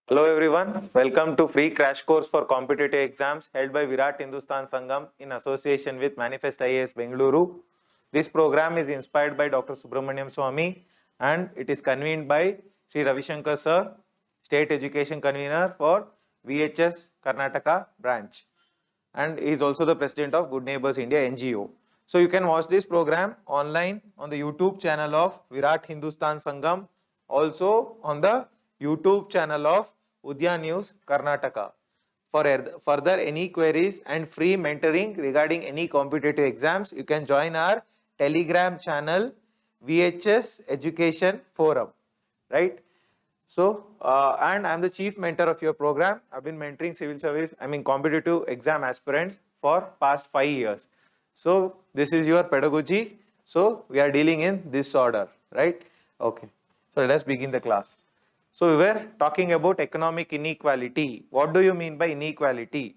Hello everyone, welcome to free crash course for competitive exams held by VIRAT HINDUSTAN SANGHAM in association with Manifest IAS Bengaluru. This program is inspired by Dr. SWAMY and it is convened by Sri RAVISHANKAR sir, State Education Convener for VHS Karnataka branch, and he is also the President of Good Neighbors India NGO. So you can watch this program online on the YouTube channel of VIRAT HINDUSTAN SANGHAM, also on the YouTube channel of UDAYA News Karnataka. For further any queries and free mentoring regarding any competitive exams, you can join our Telegram channel VHS Education Forum, right? So, and I'm the chief mentor of your program. I've been mentoring competitive exam aspirants for past 5 years. So, this is your pedagogy. So, we are dealing in this order, right? Okay. So, let's begin the class. So, we were talking about economic inequality. What do you mean by inequality?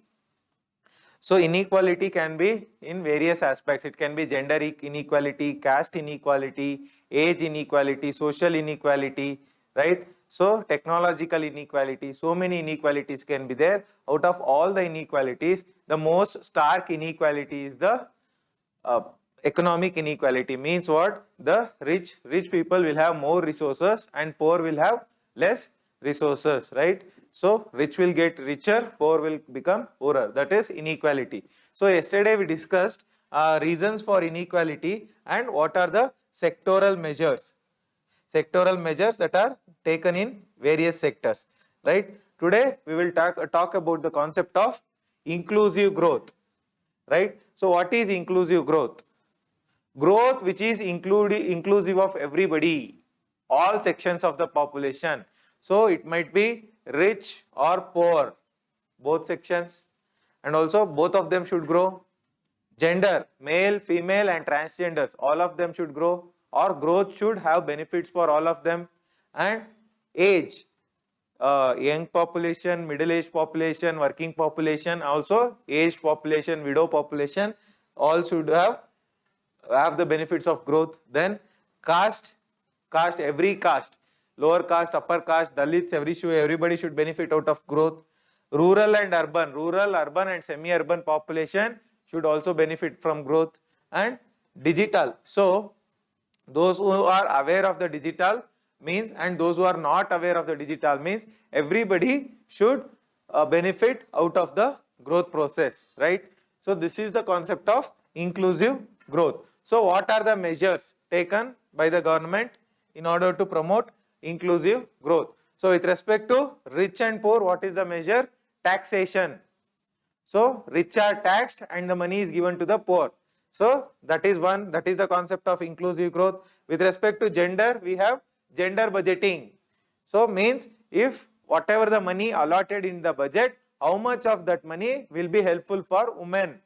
So, inequality can be in various aspects. It can be gender inequality, caste inequality, age inequality, social inequality, right? So, technological inequality, so many inequalities can be there. Out of all the inequalities, the most stark inequality is the economic inequality. Means what? The rich people will have more resources and poor will have less resources, right? So, rich will get richer, poor will become poorer. That is inequality. So, yesterday we discussed reasons for inequality and what are the sectoral measures. Sectoral measures that are taken in various sectors, right? Today we will talk about the concept of inclusive growth, right? So, what is inclusive growth? Growth which is inclusive of everybody, all sections of the population. So, it might be rich or poor, both sections, and also both of them should grow. Gender, male, female and transgenders, all of them should grow, or growth should have benefits for all of them. And age, young population, middle-aged population, working population, also aged population, widow population, all should have the benefits of growth. Then caste, every caste, lower caste, upper caste, Dalits, everybody should benefit out of growth. Rural and urban, urban and semi-urban population should also benefit from growth. And digital, so those who are aware of the digital means, and those who are not aware of the digital means, everybody should benefit out of the growth process, right? So this is the concept of inclusive growth. So what are the measures taken by the government in order to promote inclusive growth? So with respect to rich and poor, what is the measure? Taxation. So rich are taxed and the money is given to the poor. So that is one, that is the concept of inclusive growth. With respect to gender, we have gender budgeting. So means if whatever the money allotted in the budget, how much of that money will be helpful for women,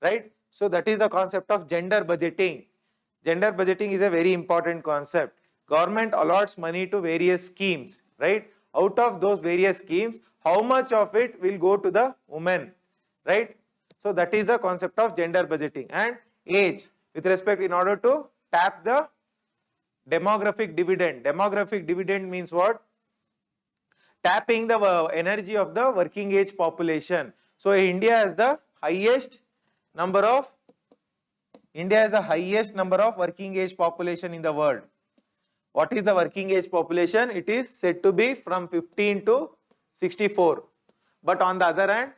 right? So that is the concept of gender budgeting. Gender budgeting is a very important concept. Government allots money to various schemes, right? Out of those various schemes, how much of it will go to the women, right? So that is the concept of gender budgeting. And age, with respect, in order to tap the demographic dividend. Demographic dividend means what? Tapping the energy of the working age population. So India has the highest number of working age population in the world. What is the working age population? It is said to be from 15 to 64. But on the other hand,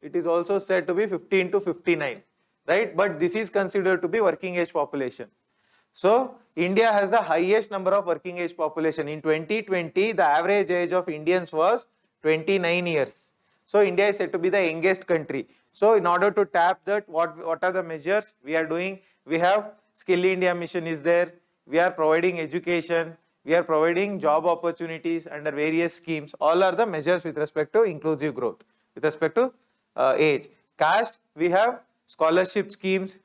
it is also said to be 15 to 59, right? But this is considered to be working age population. So India has the highest number of working age population. In 2020, the average age of Indians was 29 years. So India is said to be the youngest country. So in order to tap that, what are the measures we are doing? We have Skill India Mission is there. We are providing education. We are providing job opportunities under various schemes. All are the measures with respect to inclusive growth. With respect to age. Caste, we have scholarship schemes.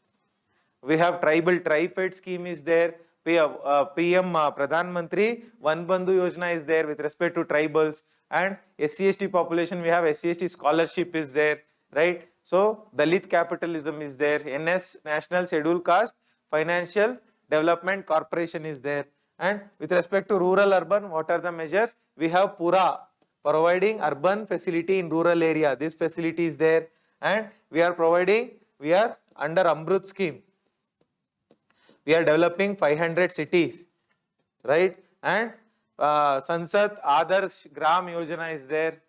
We have tribal tri-fed scheme is there. PM Pradhan Mantri Van Bandhu Yojana is there with respect to tribals. And SC/ST population, we have SC/ST scholarship is there, right? So Dalit capitalism is there. NS, National Scheduled Caste Financial Development Corporation is there. And with respect to rural urban, what are the measures? We have Pura, providing urban facility in rural area. This facility is there, and we are under Amrut scheme. We are developing 500 cities, right? And Sansad Adarsh Gram Yojana is there.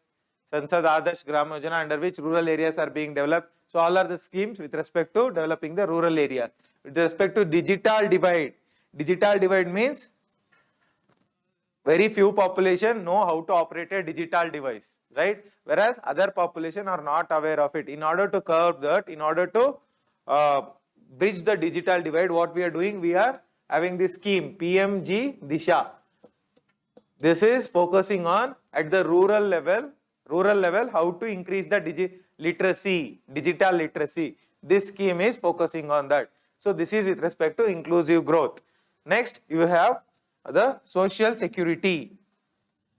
Sansad Adarsh Gram Yojana, under which rural areas are being developed. So all are the schemes with respect to developing the rural area. With respect to digital divide means very few population know how to operate a digital device, right? Whereas other population are not aware of it. In order to curb that, in order to bridge the digital divide, what we are doing, we are having this scheme PMG Disha. This is focusing on at the rural level how to increase the digital literacy. This scheme is focusing on that. So this is with respect to inclusive growth. Next, you have the social security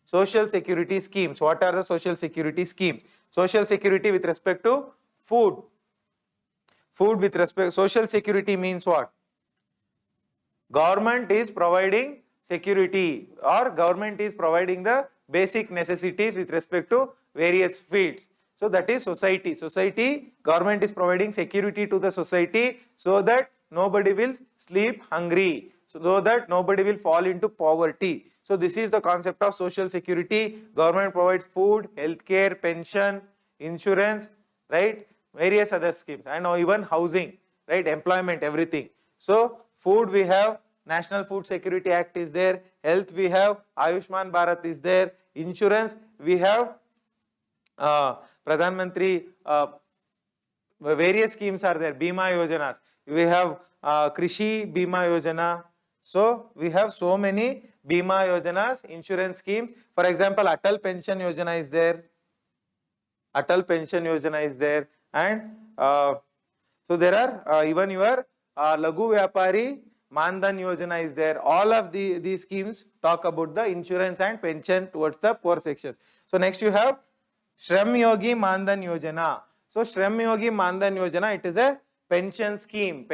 schemes. What are the social security schemes? Social security with respect to food with respect, social security means what? Government is providing security, or government is providing the basic necessities with respect to various fields. So that is society. Government is providing security to the society so that nobody will sleep hungry, so that nobody will fall into poverty. So this is the concept of social security. Government provides food, healthcare, pension, insurance, right? Various other schemes, and even housing, right? Employment, everything. So food, we have National Food Security Act is there. Health, we have Ayushman Bharat is there. Insurance, we have Pradhan Mantri, various schemes are there. Bima Yojanas, we have Krishi Bima Yojana. So we have so many Bima Yojanas, insurance schemes. For example, Atal Pension Yojana is there. And so there are even your Lagu Vyapari Mandan Yojana is there. All of these schemes talk about the insurance and pension towards the poor sections. So next you have Shram Yogi Mandan Yojana. So Shram Yogi Mandan Yojana, it is a pension scheme.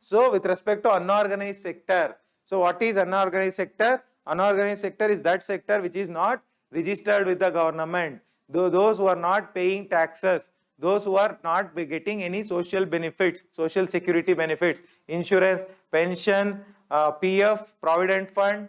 So with respect to unorganized sector. So what is unorganized sector? Unorganized sector is that sector which is not registered with the government. Those who are not paying taxes, those who are not getting any social benefits, social security benefits, insurance, pension, PF, provident fund,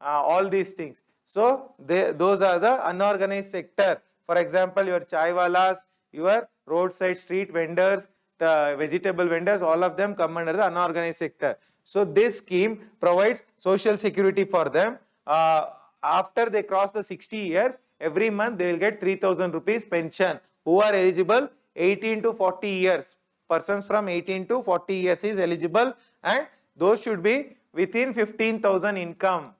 all these things. So those are the unorganized sector. For example, your chaiwalas, your roadside street vendors, the vegetable vendors, all of them come under the unorganized sector. So this scheme provides social security for them. After they cross the 60 years, every month they will get 3,000 rupees pension. Who are eligible? 18 to 40 years. Persons from 18 to 40 years is eligible, and those should be within 15,000 income.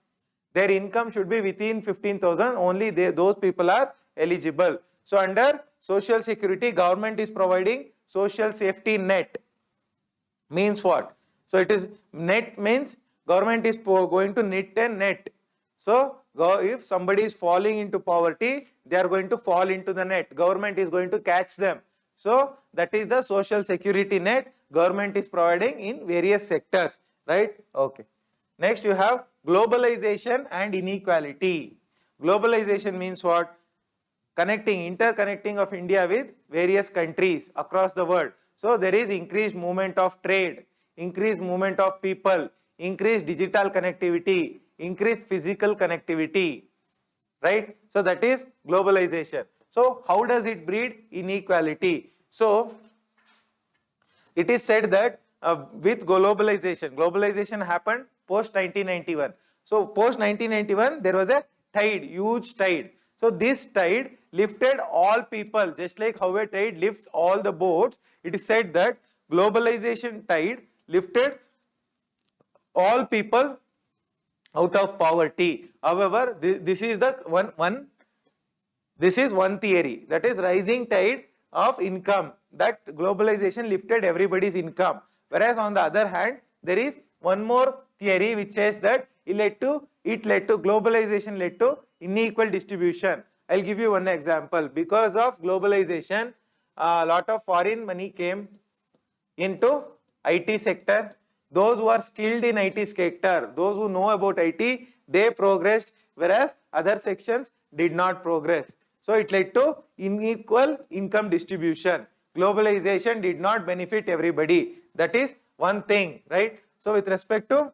Their income should be within 15,000. Only those people are eligible. So under social security, government is providing social safety net. Means what? So it is net means government is going to knit a net. So if somebody is falling into poverty, they are going to fall into the net. Government is going to catch them. So that is the social security net government is providing in various sectors, right? Okay. Next you have globalization and inequality. Globalization means what? Interconnecting of India with various countries across the world. So there is increased movement of trade, increased movement of people, increased digital connectivity, increased physical connectivity, right? So that is globalization. So how does it breed inequality? So it is said that with globalization happened post 1991. So post 1991 there was a tide, huge tide. So this tide lifted all people, just like how a tide lifts all the boats. It is said that globalization tide lifted all people out of poverty. However, this is the one theory, that is rising tide of income, that globalization lifted everybody's income. Whereas on the other hand, there is one more theory which says that globalization led to unequal distribution. I'll give you one example. Because of globalization, a lot of foreign money came into IT sector. Those who are skilled in IT sector, those who know about IT, they progressed, whereas other sections, did not progress. So it led to unequal income distribution. Globalization did not benefit everybody. That is one thing, right? So with respect to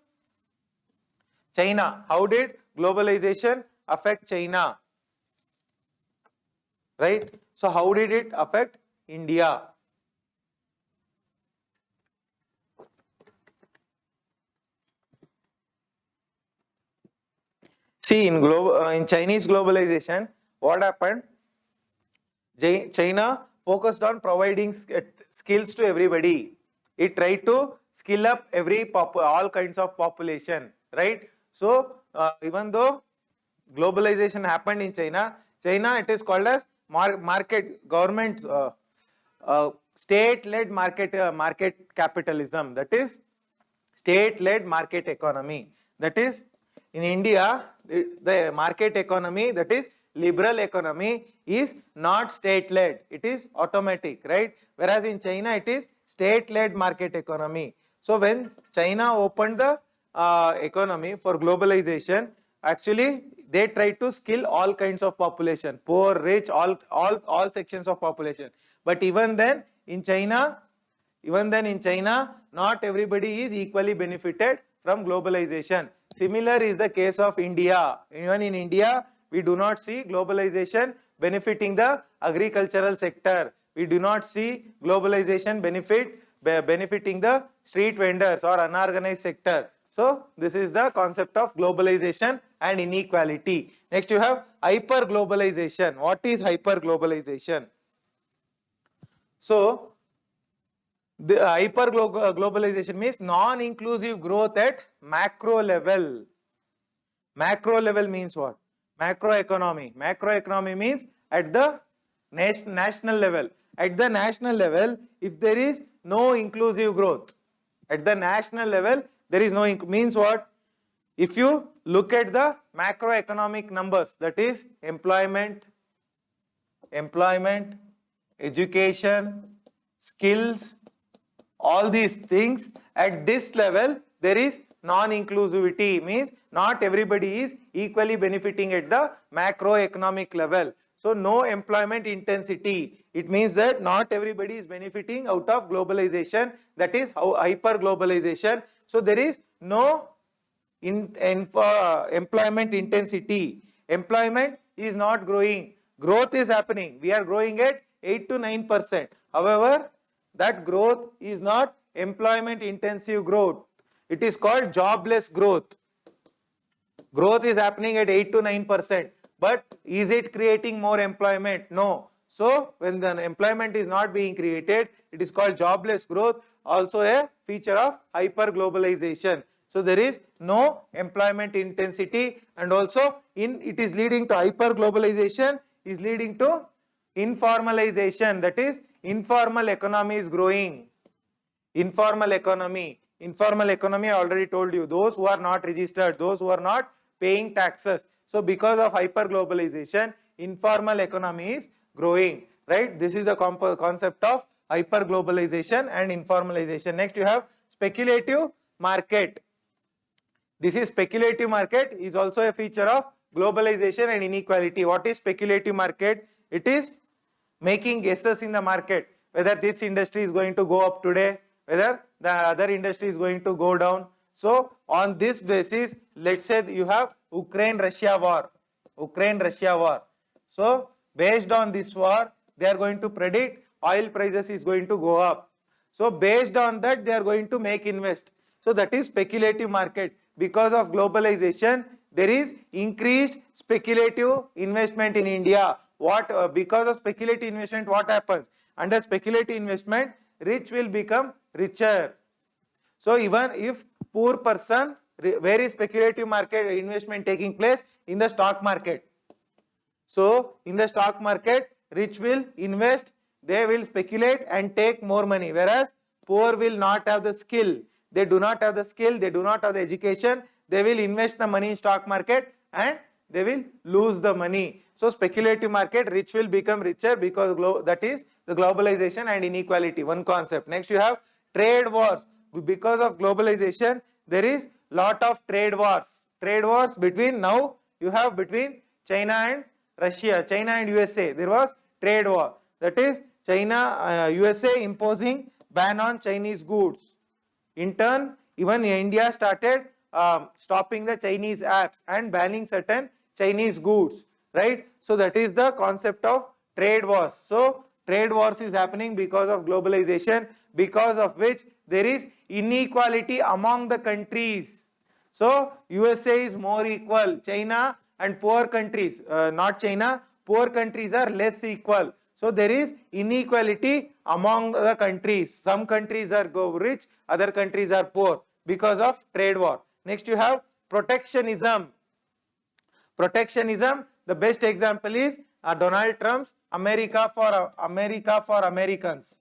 China, how did globalization affect China? Right? So how did it affect India? See, in Chinese globalization, what happened? China focused on providing skills to everybody. It tried to skill up all kinds of population, right? So even though globalization happened in China, it is called as market government, state-led market capitalism. That is state-led market economy. That is, in India, the market economy, that is liberal economy, is not state-led. It is automatic, right? Whereas in China, it is state-led market economy. So when China opened the economy for globalization, actually they tried to skill all kinds of population, poor, rich, all sections of population. But even then in China, not everybody is equally benefited from globalization. Similar is the case of India. Even in India, we do not see globalization benefiting the agricultural sector. We do not see globalization benefiting the street vendors or unorganized sector. So this is the concept of globalization and inequality. Next you have hyper-globalization. What is hyper-globalization? So the hyper-globalization means non-inclusive growth at macro level. Macro level means what? Macroeconomy. Macroeconomy means at the national level. At the national level, if there is no inclusive growth, at the national level, there is no means what? If you look at the macroeconomic numbers, that is employment, education, skills, all these things, at this level there is non-inclusivity, means not everybody is equally benefiting at the macroeconomic level. So no employment intensity. It means that not everybody is benefiting out of globalization. That is how hyper-globalization. So there is no employment intensity. Employment is not growing. Growth is happening. We are growing at 8 to 9%. However, that growth is not employment intensive growth. It is called jobless growth. Growth is happening at 8 to 9%. But is it creating more employment? No. So when the employment is not being created, it is called jobless growth, also a feature of hyper-globalization. So there is no employment intensity, and also it is leading to hyper-globalization, is leading to informalization. That is, informal economy is growing. Informal economy, I already told you, those who are not registered, those who are not paying taxes. So because of hyper-globalization, informal economy is growing, right? This is the concept of hyper-globalization and informalization. Next you have speculative market. This is speculative market, is also a feature of globalization and inequality. What is speculative market? It is making guesses in the market, whether this industry is going to go up today, whether the other industry is going to go down. So on this basis, let's say you have Ukraine-Russia war. So based on this war, they are going to predict oil prices is going to go up. So based on that, they are going to make invest. So that is speculative market. Because of globalization, there is increased speculative investment in India. Because of speculative investment, what happens? Under speculative investment, rich will become richer. So even if poor person, where is speculative market investment taking place? In the stock market. So in the stock market, rich will invest, they will speculate and take more money, whereas poor will not have the skill. They do not have the skill, they do not have the education, they will invest the money in stock market and they will lose the money. So speculative market, rich will become richer, because that is the globalization and inequality, one concept. Next you have trade wars. Because of globalization, there is lot of trade wars. Trade wars between, now you have between China and Russia, China and USA. There was trade war. That is China, USA imposing ban on Chinese goods. In turn, even India started stopping the Chinese apps and banning certain Chinese goods, right? So that is the concept of trade wars. So trade wars is happening because of globalization, because of which there is inequality among the countries. So USA is more equal. China and poor countries, not China, poor countries are less equal. So there is inequality among the countries. Some countries are rich, other countries are poor because of trade war. Next you have protectionism. Protectionism, the best example is Donald Trump's America for Americans.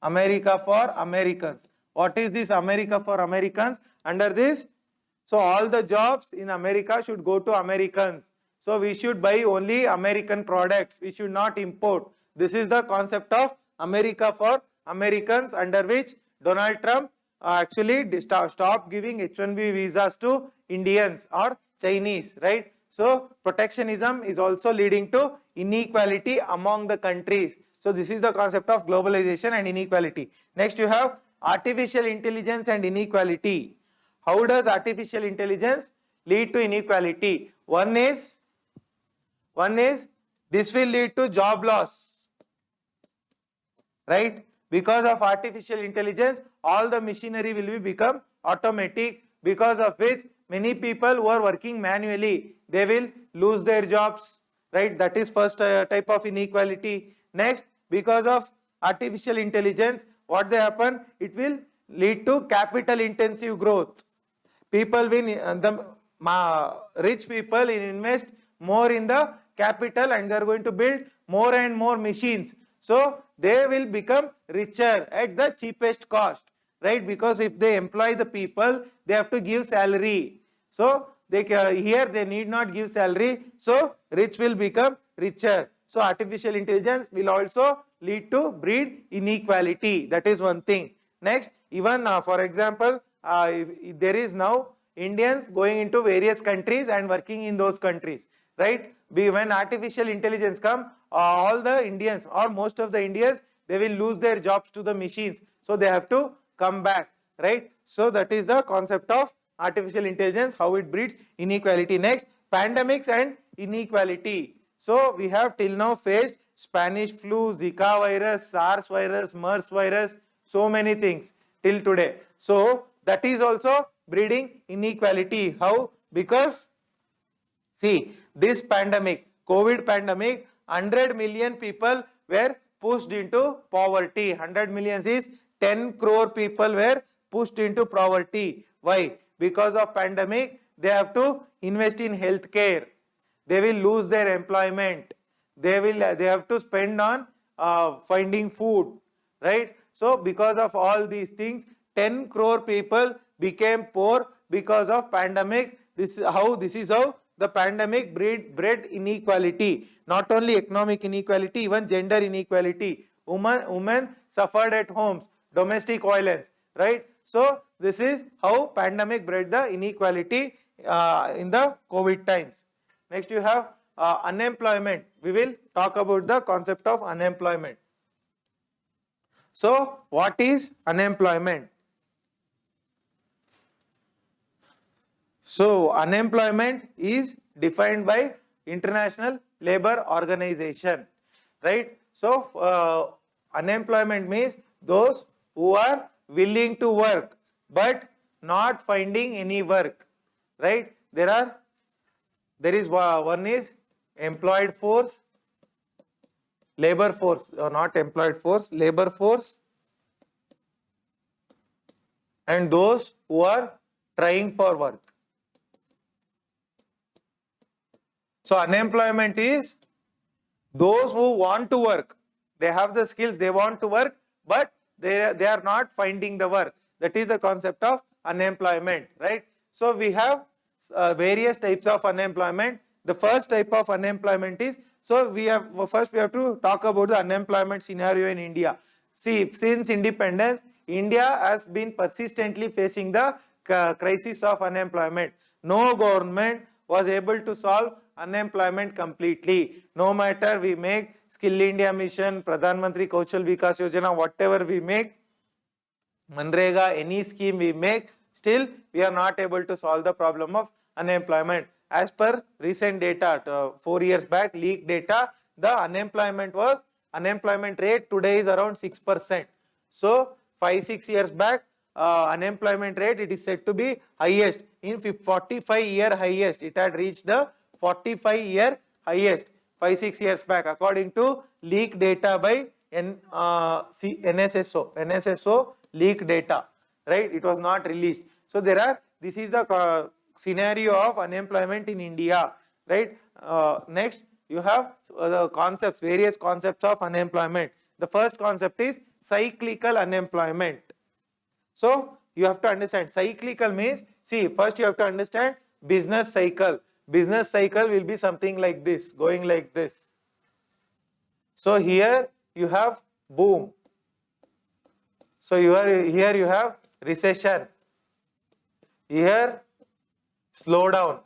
America for Americans. What is this America for Americans? Under this, so all the jobs in America should go to Americans. So we should buy only American products. We should not import. This is the concept of America for Americans, under which Donald Trump actually stopped giving H-1B visas to Indians or Chinese, right? So protectionism is also leading to inequality among the countries. So this is the concept of globalization and inequality. Next you have artificial intelligence and inequality. How does artificial intelligence lead to inequality? One is this will lead to job loss, right? Because of artificial intelligence, all the machinery will become automatic, because of which many people who are working manually, they will lose their jobs, right? That is first type of inequality. Next, because of artificial intelligence, what they happen? It will lead to capital intensive growth. People will, rich people will invest more in the capital and they are going to build more and more machines. So they will become richer at the cheapest cost, right? Because if they employ the people, they have to give salary. So they here they need not give salary. So rich will become richer. So artificial intelligence will also lead to breed inequality. That is one thing. Next, even for example, if there is now Indians going into various countries and working in those countries, right? When artificial intelligence come, all the Indians or most of the Indians, they will lose their jobs to the machines. So they have to come back, right? So that is the concept of artificial intelligence, how it breeds inequality. Next, pandemics and inequality. So we have till now faced Spanish flu, Zika virus, SARS virus, MERS virus, so many things till today. So that is also breeding inequality. How? Because see, this pandemic, COVID pandemic, 100 million people were pushed into poverty. 100 million is 10 crore people were pushed into poverty. Why? Because of pandemic, they have to invest in healthcare. They will lose their employment. They have to spend on finding food, right? So because of all these things, 10 crore people became poor because of pandemic. This is how the pandemic bred inequality. Not only economic inequality, even gender inequality. Women suffered at homes, domestic violence, right? So this is how pandemic bred the inequality in the COVID times. Next you have unemployment. We will talk about the concept of unemployment. So what is unemployment? So unemployment is defined by International Labour Organization, right? So unemployment means those who are willing to work but not finding any work, right? There is one is employed force, labor force, or not employed force, labor force, and those who are trying for work. So unemployment is those who want to work. They have the skills, they want to work, but they are not finding the work. That is the concept of unemployment, right? So we have various types of unemployment. The first type of unemployment is, so first we have to talk about the unemployment scenario in India. See, since independence, India has been persistently facing the crisis of unemployment. No government was able to solve unemployment completely. No matter we make Skill India Mission, Pradhan Mantri Kaushal Vikas Yojana, whatever we make, Manrega, any scheme we make, still we are not able to solve the problem of unemployment. As per recent data, 4 years back, leaked data, the unemployment rate today is around 6%. So 5-6 years back, unemployment rate, it is said to be highest in 45-year highest. It had reached the 45-year highest 5-6 years back, according to leaked data by NSSO leaked data, right? It was not released. So this is the scenario of unemployment in India, right? Next, you have the concepts, various concepts of unemployment. The first concept is cyclical unemployment. So you have to understand, cyclical means, see, first you have to understand business cycle. Business cycle will be something like this, going like this. So here you have boom. So here you have recession. Here slowdown.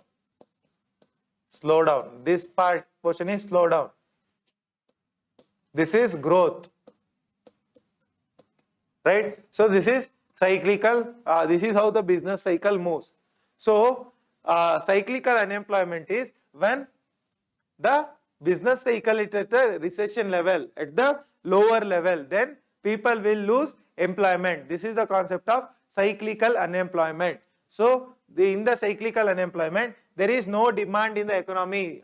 Slowdown. This portion is slowdown. This is growth. Right? So this is cyclical. This is how the business cycle moves. So cyclical unemployment is when the business cycle is at the recession level, at the lower level, then people will lose employment. This is the concept of cyclical unemployment. So in the cyclical unemployment, there is no demand in the economy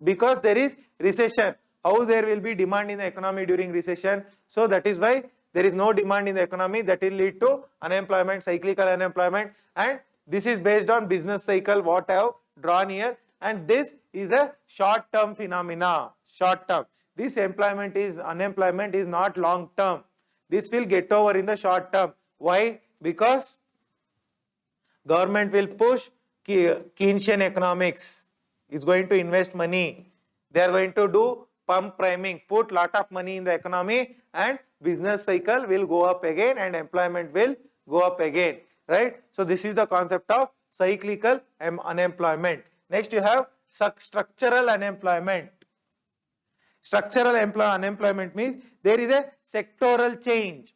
because there is recession. How there will be demand in the economy during recession? So that is why there is no demand in the economy. That will lead to unemployment, cyclical unemployment, and this is based on business cycle what I have drawn here, and this is a short-term phenomena. Short-term. This unemployment is not long-term. This will get over in the short term. Why? Because government will push Keynesian economics. Is going to invest money. They are going to do pump priming, put lot of money in the economy, and business cycle will go up again and employment will go up again. Right? So this is the concept of cyclical unemployment. Next you have structural unemployment. Structural unemployment means there is a sectoral change.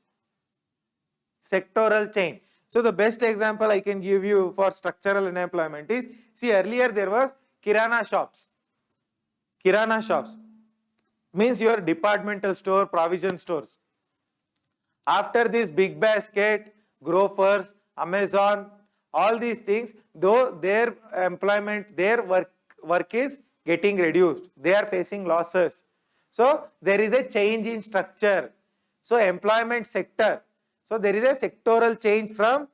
Sectoral change. So the best example I can give you for structural unemployment is, see, earlier there was Kirana shops. Kirana shops means your departmental store, provision stores. After this Big Basket, Grofers, Amazon, all these things, though their employment, their work is getting reduced. They are facing losses. So there is a change in structure. So employment sector. So there is a sectoral change from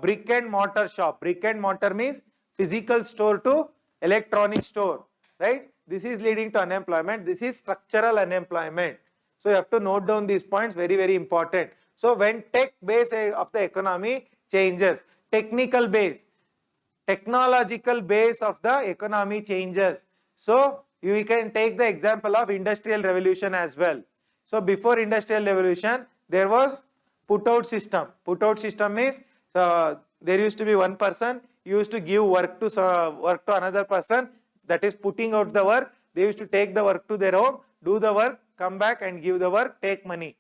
brick and mortar shop. Brick and mortar means physical store to electronic store. Right? This is leading to unemployment. This is structural unemployment. So you have to note down these points, very, very important. So when tech base of the economy changes, technical base, technological base of the economy changes. So you can take the example of industrial revolution as well. So before industrial revolution, there was put out system. Put out system means there used to be one person used to give work to another person, that is putting out the work. They used to take the work to their home, do the work, come back and give the work, take money.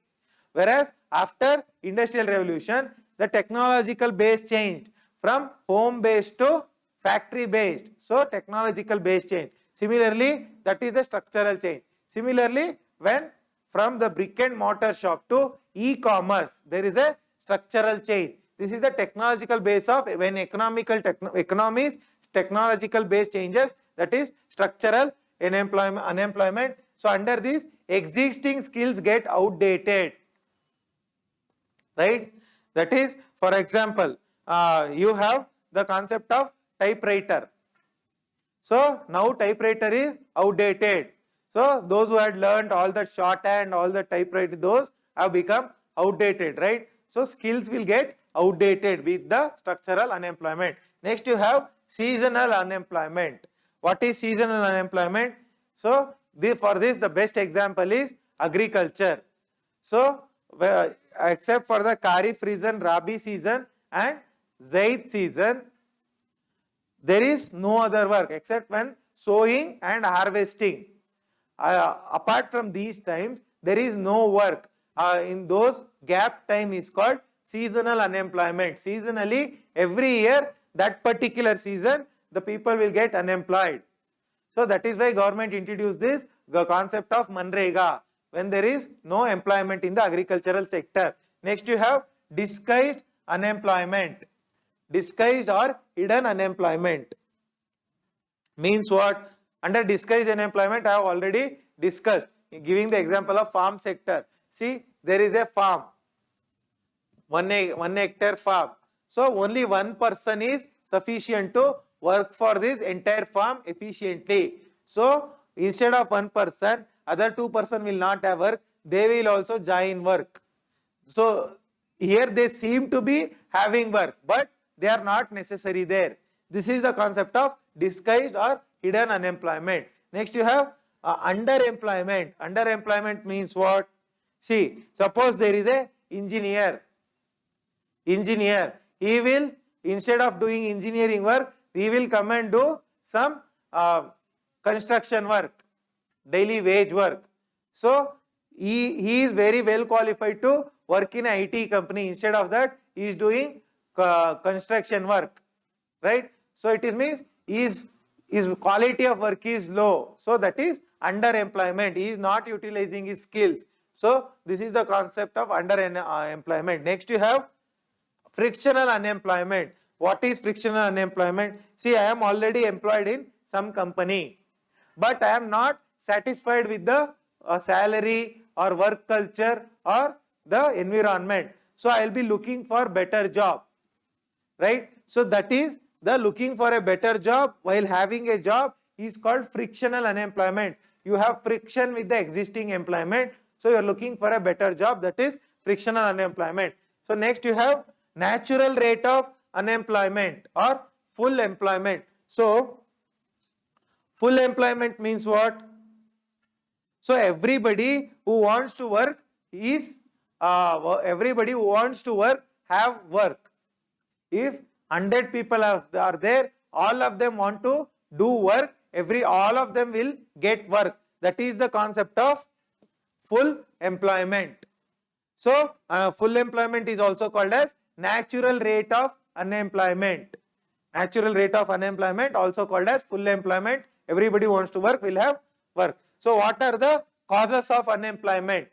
Whereas after industrial revolution, the technological base changed from home based to factory based. So technological base change. Similarly, that is a structural change. Similarly, when from the brick and mortar shop to e-commerce, there is a structural change. This is the technological base of when economies technological base changes, that is structural unemployment. So under this, existing skills get outdated. Right? That is, for example, you have the concept of typewriter. So now typewriter is outdated. So those who had learned all the shorthand, all the typewriter, those have become outdated, right? So skills will get outdated with the structural unemployment. Next you have seasonal unemployment. What is seasonal unemployment? So for this the best example is agriculture. So except for the Kharif season, Rabi season and Zaid season, there is no other work except when sowing and harvesting. Apart from these times, there is no work. In those gap time is called seasonal unemployment. Seasonally, every year, that particular season, the people will get unemployed. So that is why government introduced this concept of Manrega, when there is no employment in the agricultural sector. Next you have disguised unemployment. Disguised or hidden unemployment means what? Under disguised unemployment, I have already discussed, giving the example of farm sector. See, there is a farm, one hectare farm. So only one person is sufficient to work for this entire farm efficiently. So instead of one person, other 2 persons will not have work, they will also join work. So here they seem to be having work, but they are not necessary there. This is the concept of disguised or hidden unemployment. Next you have underemployment. Underemployment means what? See, suppose there is a engineer. He will, instead of doing engineering work, he will come and do some construction work, daily wage work. So he is very well qualified to work in an IT company. Instead of that, he is doing construction work, right? So it means his quality of work is low. So that is underemployment. He is not utilizing his skills. So this is the concept of underemployment. Next you have frictional unemployment. What is frictional unemployment? See, I am already employed in some company, but I am not satisfied with the salary or work culture or the environment. So I will be looking for better job, right? So that is the looking for a better job while having a job is called frictional unemployment. You have friction with the existing employment, so you are looking for a better job, that is frictional unemployment. So next you have natural rate of unemployment or full employment. So full employment means what? So everybody who wants to work is have work. If 100 people are there, all of them want to do work, all of them will get work. That is the concept of full employment. So full employment is also called as natural rate of unemployment. Natural rate of unemployment also called as full employment. Everybody wants to work, will have work. So what are the causes of unemployment?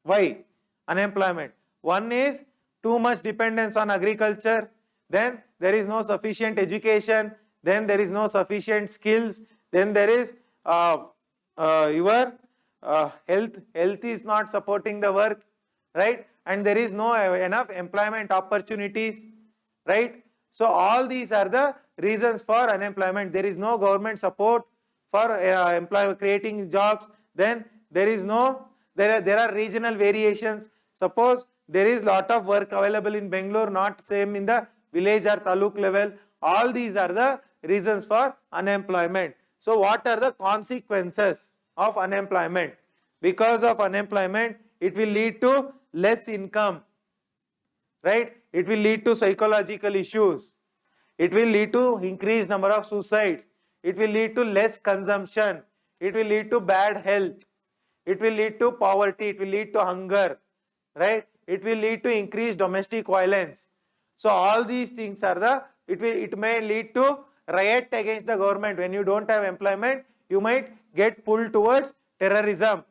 Why unemployment? One is too much dependence on agriculture, then there is no sufficient education, then there is no sufficient skills, then there is your health is not supporting the work, right? And there is no enough employment opportunities, right? So all these are the reasons for unemployment. There is no government support for creating jobs. Then there are regional variations. Suppose there is lot of work available in Bangalore, not same in the village or taluk level. All these are the reasons for unemployment. So what are the consequences of unemployment? Because of unemployment, it will lead to less income, right? It will lead to psychological issues. It will lead to increased number of suicides. It will lead to less consumption. It will lead to bad health. It will lead to poverty. It will lead to hunger, right? It will lead to increased domestic violence. So all these things are it may lead to riot against the government. When you don't have employment, you might get pulled towards terrorism.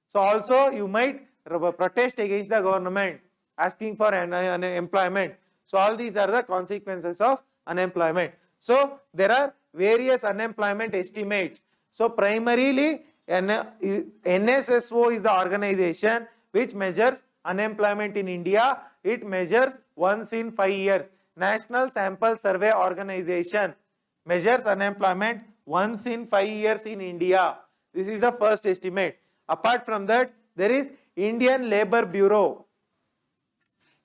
So also you might protest against the government asking for employment. So all these are the consequences of unemployment. So there are various unemployment estimates. So primarily NSSO is the organization which measures unemployment in India. It measures once in 5 years. National Sample Survey Organization measures unemployment once in 5 years in India. This is the first estimate. Apart from that, there is Indian Labour Bureau.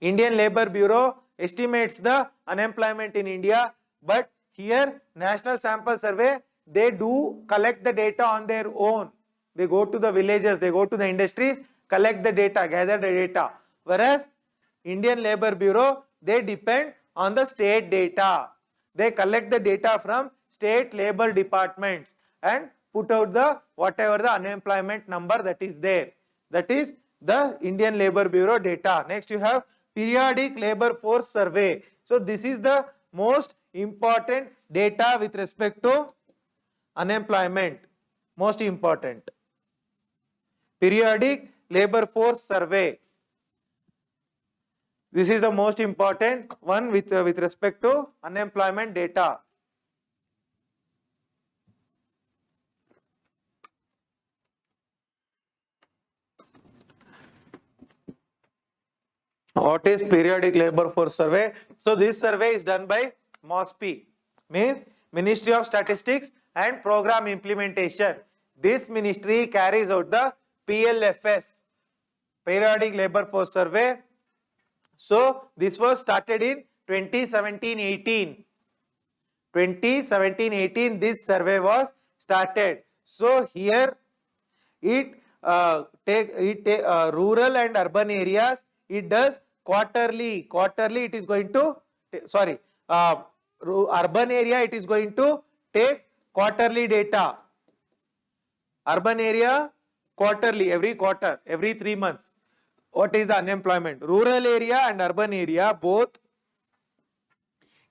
Indian Labour Bureau estimates the unemployment in India, but here National Sample Survey, they do collect the data on their own. They go to the villages, they go to the industries, collect the data, gather the data. Whereas Indian Labour Bureau, they depend on the state data. they collect the data from state labor departments and put out the whatever the unemployment number that is there. That is the Indian Labour Bureau data. Next you have periodic labor force survey. So this is the most important data with respect to unemployment. Most important. Periodic labor force survey. This is the most important one with respect to unemployment data. What is periodic labor force survey? So this survey is done by MOSPI, means Ministry of Statistics and Program Implementation. This ministry carries out the PLFS, periodic labor force survey. So this was started in 2017-18. 2017-18 this survey was started. So here it rural and urban areas, it does quarterly it is going to urban area it is going to take quarterly data. Urban area quarterly, every quarter, every 3 months. What is the unemployment? Rural area and urban area both,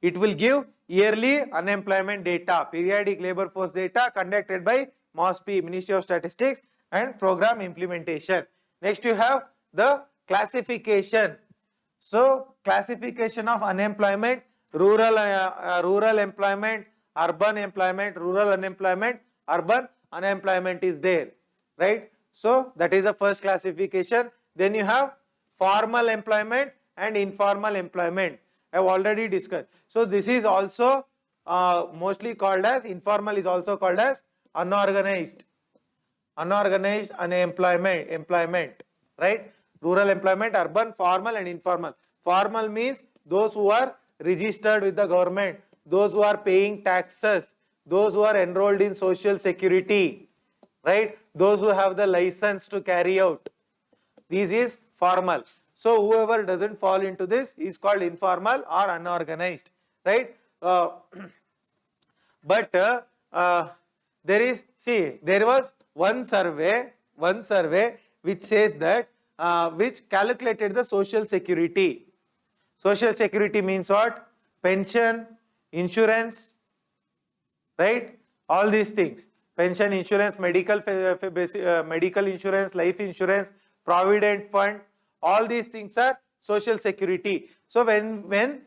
it will give yearly unemployment data, periodic labor force data conducted by MOSPI, Ministry of Statistics and Program Implementation. Next you have the classification. So classification of unemployment, rural employment, urban employment, rural unemployment, urban unemployment is there, right? So that is the first classification. Then you have formal employment and informal employment. I have already discussed. So this is also mostly called as, informal is also called as unorganized unemployment, right? Rural employment, urban, formal and informal. Formal means those who are registered with the government, those who are paying taxes, those who are enrolled in social security, right? Those who have the license to carry out. This is formal. So whoever doesn't fall into this is called informal or unorganized, right? But there was one survey which says that which calculated the social security. Social security means what? Pension, insurance, right? All these things. Pension, insurance, medical insurance, life insurance, provident fund, all these things are social security. So when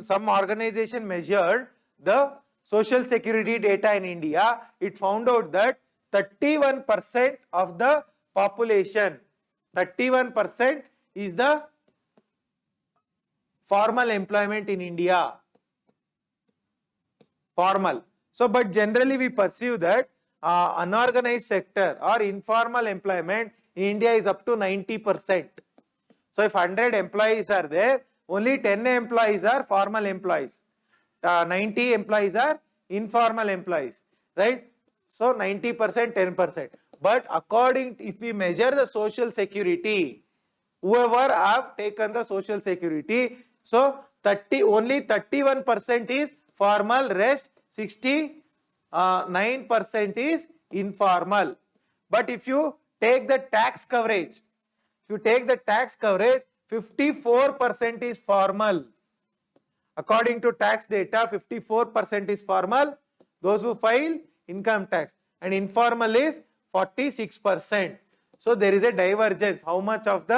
some organization measured the social security data in India, it found out that 31% of the population, 31% is the formal employment in India. Formal. So, but generally we perceive that unorganized sector or informal employment in India is up to 90%. So, if 100 employees are there, only 10 employees are formal employees. 90 employees are informal employees, right? So, 90%, 10%. But if we measure the social security, whoever have taken the social security, so only 31% is formal, rest 69% is informal. But if you take the tax coverage, 54% is formal. According to tax data, 54% is formal, those who file income tax, and informal is 46%. So there is a divergence. How much of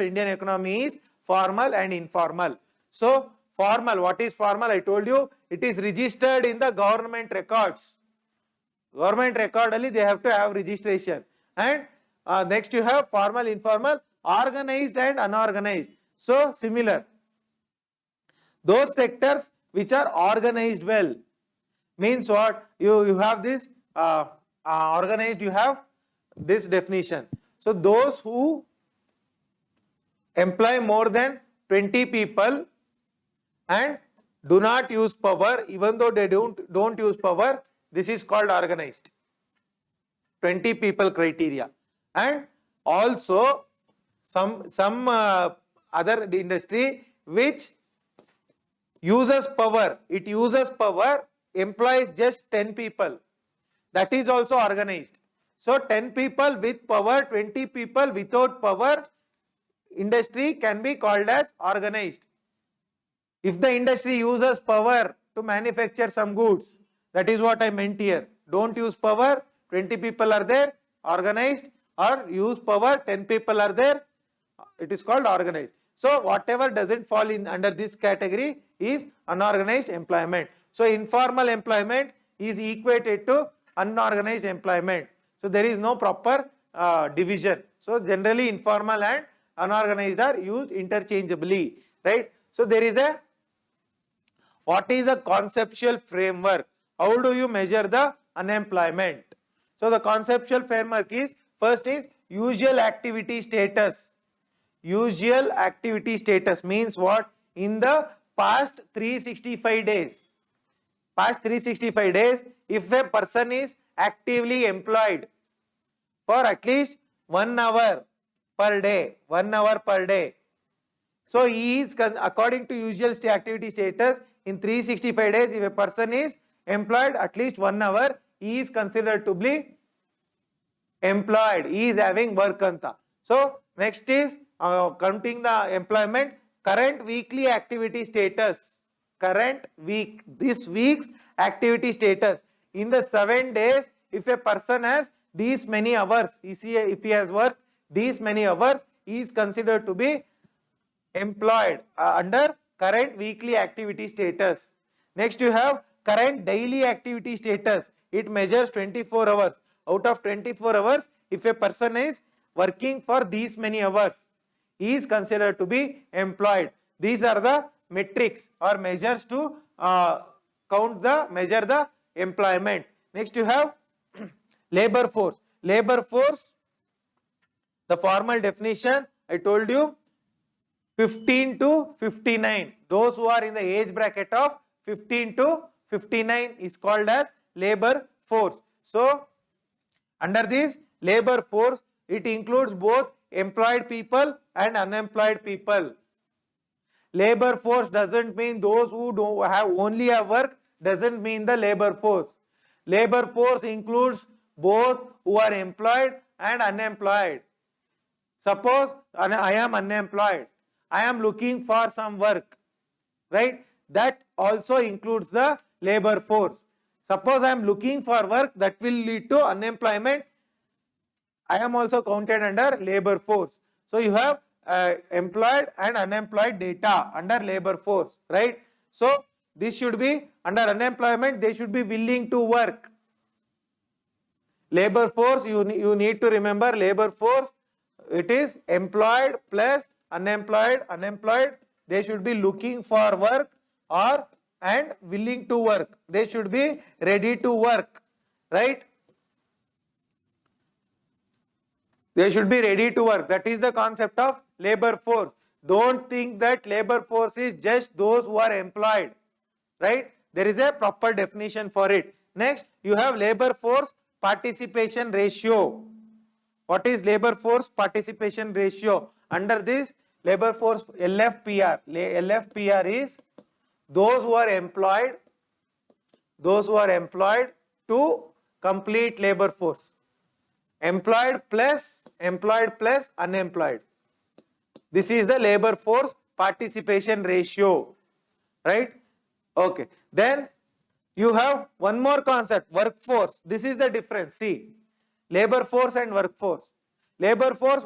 Indian economy is formal and informal? So formal, what is formal? I told you, it is registered in the government records. Government record only they have to have registration. And next you have formal, informal, organized and unorganized. So similar. Those sectors which are organized well means what? You have this organized, you have this definition. So those who employ more than 20 people and do not use power, even though they don't use power, this is called organized. 20 people criteria. And also some other industry which uses power, it uses power, employs just 10 people. That is also organized. So 10 people with power, 20 people without power, industry can be called as organized. If the industry uses power to manufacture some goods, that is what I meant here. Don't use power, 20 people are there, organized, or use power, 10 people are there, it is called organized. So whatever doesn't fall in under this category is unorganized employment. So informal employment is equated to unorganized employment. So there is no proper division. So generally informal and unorganized are used interchangeably, right? So there is a, what is a conceptual framework? How do you measure the unemployment? So the conceptual framework is, first is usual activity status. Usual activity status means what? In the past 365 days. Past 365 days, if a person is actively employed for at least 1 hour per day, 1 hour per day. So he is, according to usual activity status, in 365 days, if a person is employed at least 1 hour, he is considered to be employed. He is having work anta. So next is counting the employment, current weekly activity status. Current week, this week's activity status. In the 7 days, if a person has these many hours, if he has worked these many hours, he is considered to be employed under current weekly activity status. Next you have current daily activity status. It measures 24 hours. Out of 24 hours, if a person is working for these many hours, he is considered to be employed. These are the metrics or measures to measure the employment. Next you have labor force. Labor force, the formal definition I told you, 15 to 59. Those who are in the age bracket of 15 to 59 is called as labor force. So under this labor force, it includes both employed people and unemployed people. Labor force doesn't mean those who don't have only have work, doesn't mean the labor force. Labor force includes both who are employed and unemployed. Suppose I am unemployed, I am looking for some work, right? That also includes the labor force. Suppose I am looking for work, that will lead to unemployment. I am also counted under labor force. So you have employed and unemployed data under labor force, right? So this should be under unemployment, they should be willing to work. Labor force, you need to remember labor force, it is employed plus unemployed. Unemployed, they should be looking for work or and willing to work. They should be ready to work, right? They should be ready to work. That is the concept of labor force. Don't think that labor force is just those who are employed, right? There is a proper definition for it. Next, you have labor force participation ratio. What is labor force participation ratio? Under this labor force LFPR. LFPR is those who are employed to complete labor force. Employed plus unemployed. This is the labor force participation ratio, right? Okay. Then you have one more concept, workforce. This is the difference. See, labor force and workforce. Labor force,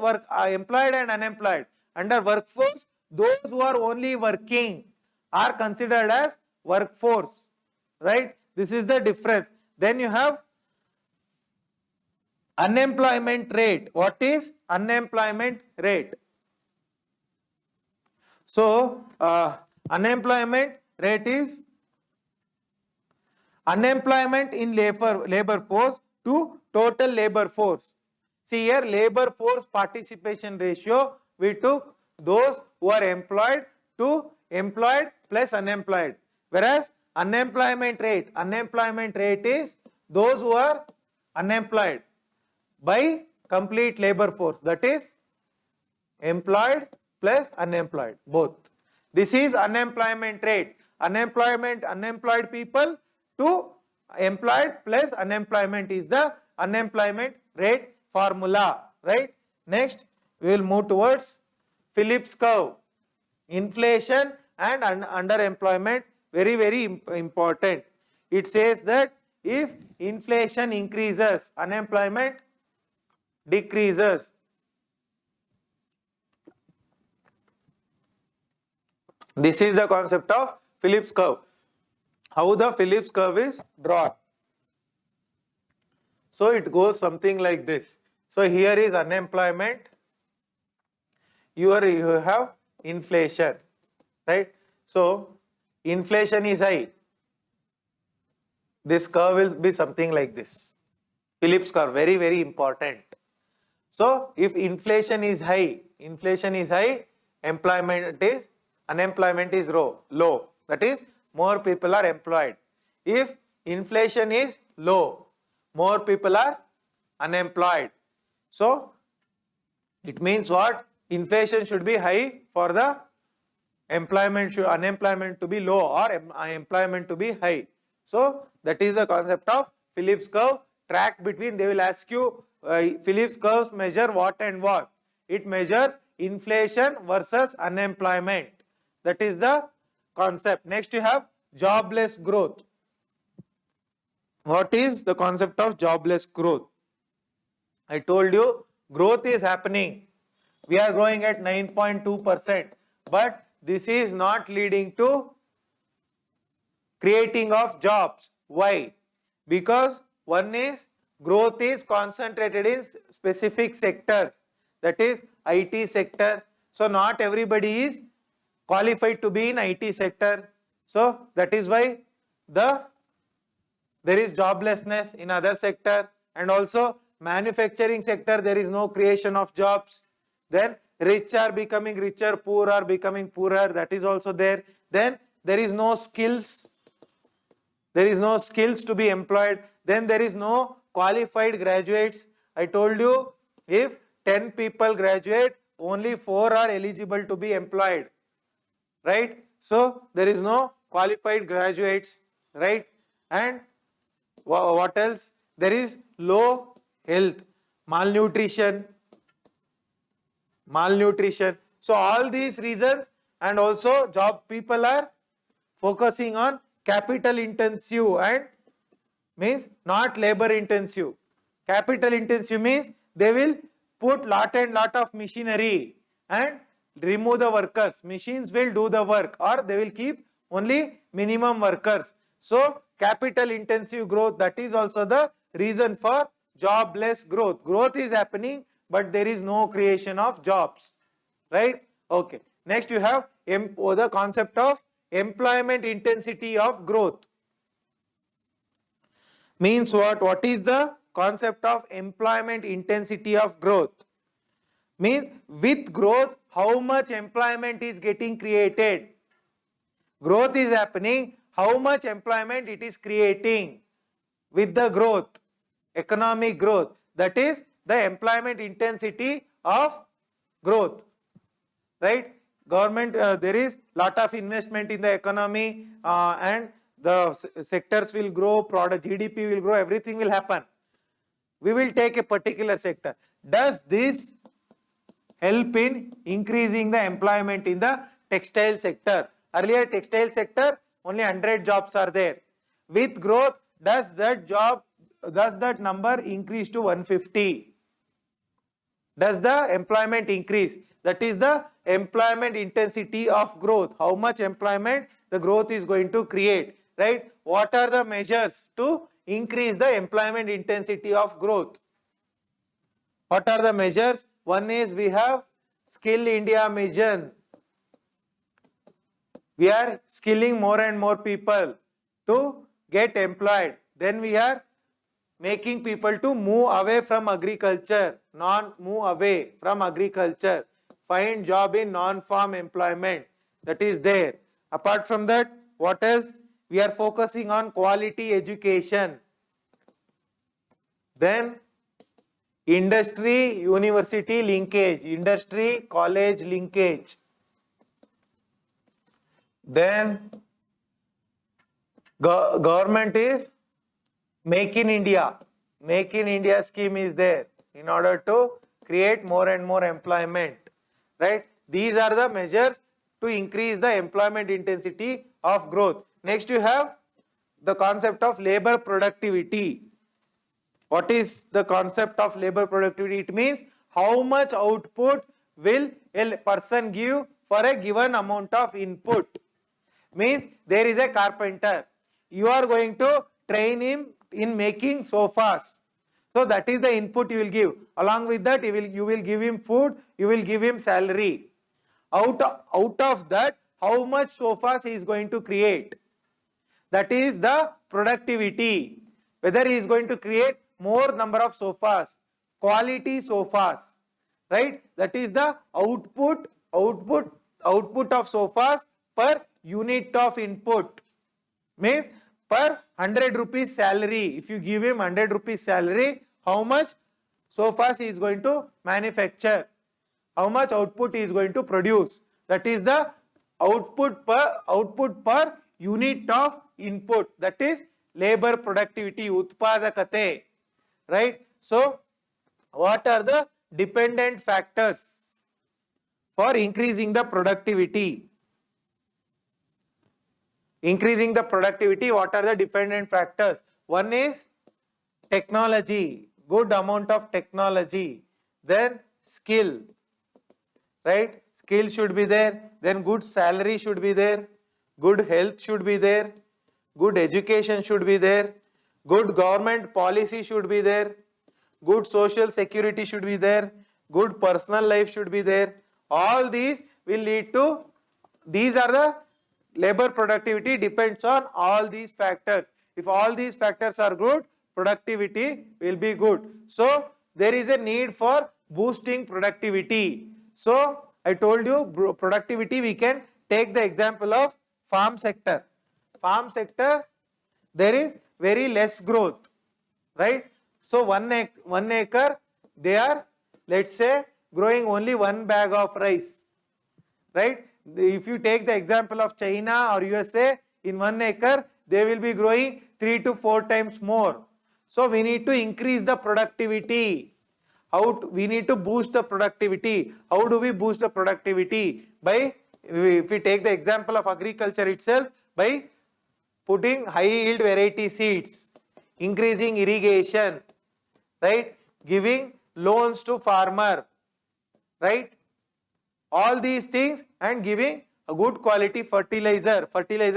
employed and unemployed. Under workforce, those who are only working are considered as workforce, right? This is the difference. Then you have unemployment rate. What is unemployment rate? So unemployment rate is unemployment in labor force to total labor force. See here, labor force participation ratio, we took those who are employed to employed plus unemployed. Whereas unemployment rate is those who are unemployed by complete labor force, that is employed plus unemployed, both. This is unemployment rate. unemployed people to employed plus unemployment is the unemployment rate formula, right? Next, we will move towards Phillips curve. Inflation and underemployment, very important. It says that if inflation increases, unemployment decreases. This is the concept of Phillips curve. How the Phillips curve is drawn. So it goes something like this. So here is unemployment. Here you have inflation, right? So inflation is high. This curve will be something like this. Phillips curve, very important. So if inflation is high, unemployment is low. That is, more people are employed. If inflation is low, more people are unemployed. So it means what? Inflation should be high for the unemployment to be low, or employment to be high. So that is the concept of Phillips curve. Track between, they will ask you, Phillips curves measure what and what? It measures inflation versus unemployment. That is the concept. Next you have jobless growth. What is the concept of jobless growth? I told you growth is happening. We are growing at 9.2%, but this is not leading to creating of jobs. Why? Because one is growth is concentrated in specific sectors, that is IT sector. So not everybody is qualified to be in IT sector. So that is why there is joblessness in other sector, and also manufacturing sector there is no creation of jobs. Then rich are becoming richer, poor are becoming poorer, that is also there. Then there is no skills. There is no skills to be employed. Then there is no qualified graduates. I told you, if 10 people graduate, only 4 are eligible to be employed, right? So there is no qualified graduates, right? And what else? There is low health, malnutrition. So all these reasons, and also people are focusing on capital intensive and means not labor intensive. Capital intensive means they will put lot of machinery and remove the workers. Machines will do the work, or they will keep only minimum workers. So capital intensive growth, that is also the reason for jobless growth. Growth is happening, but there is no creation of jobs, right? Okay. Next you have the concept of employment intensity of growth. Means what? What is the concept of employment intensity of growth? Means with growth, how much employment is getting created? Growth is happening, how much employment it is creating with the growth, economic growth. That is the employment intensity of growth, right? Government, there is lot of investment in the economy, and the sectors will grow, product GDP will grow, everything will happen. We will take a particular sector. Does this help in increasing the employment in the textile sector? Earlier textile sector, only 100 jobs are there. With growth, does that number increase to 150? Does the employment increase? That is the employment intensity of growth. How much employment the growth is going to create, right? What are the measures to increase the employment intensity of growth? What are the measures? One is we have Skill India mission. We are skilling more and more people to get employed. Then we are making people to move away from agriculture, move away from agriculture, find job in non-farm employment. That is there. Apart from that, what else? We are focusing on quality education. Then industry university linkage, industry college linkage. Then Government is Make in India. Make in India scheme is there in order to create more and more employment, right? These are the measures to increase the employment intensity of growth. Next you have the concept of labor productivity. What is the concept of labor productivity? It means how much output will a person give for a given amount of input. Means there is a carpenter. You are going to train him in making sofas. So that is the input you will give. Along with that, you will give him food, you will give him salary. Out of that, how much sofas he is going to create? That is the productivity. Whether he is going to create more number of sofas, quality sofas, right? That is the output of sofas per unit of input. Means per 100 rupees salary. If you give him 100 rupees salary, how much sofas he is going to manufacture? How much output he is going to produce? That is the output per unit of input. That is labor productivity, utpadakate, right? So what are the dependent factors for increasing the productivity? Increasing the productivity, what are the dependent factors? One is technology, good amount of technology. Then skill, right? Skill should be there. Then good salary should be there. Good health should be there. Good education should be there. Good government policy should be there. Good social security should be there. Good personal life should be there. All these will lead to, these are the labor productivity depends on all these factors. If all these factors are good, productivity will be good. So there is a need for boosting productivity. So I told you productivity, we can take the example of farm sector. Farm sector, there is very less growth, right? So one acre, they are, let's say, growing only 1 bag of rice, right? If you take the example of China or USA, in 1 acre, they will be growing 3 to 4 times more. So we need to increase the productivity. We need to boost the productivity. How do we boost the productivity? By, if we take the example of agriculture itself, by putting high yield variety seeds, increasing irrigation, right? Giving loans to farmer, right? All these things, and giving a good quality fertilizer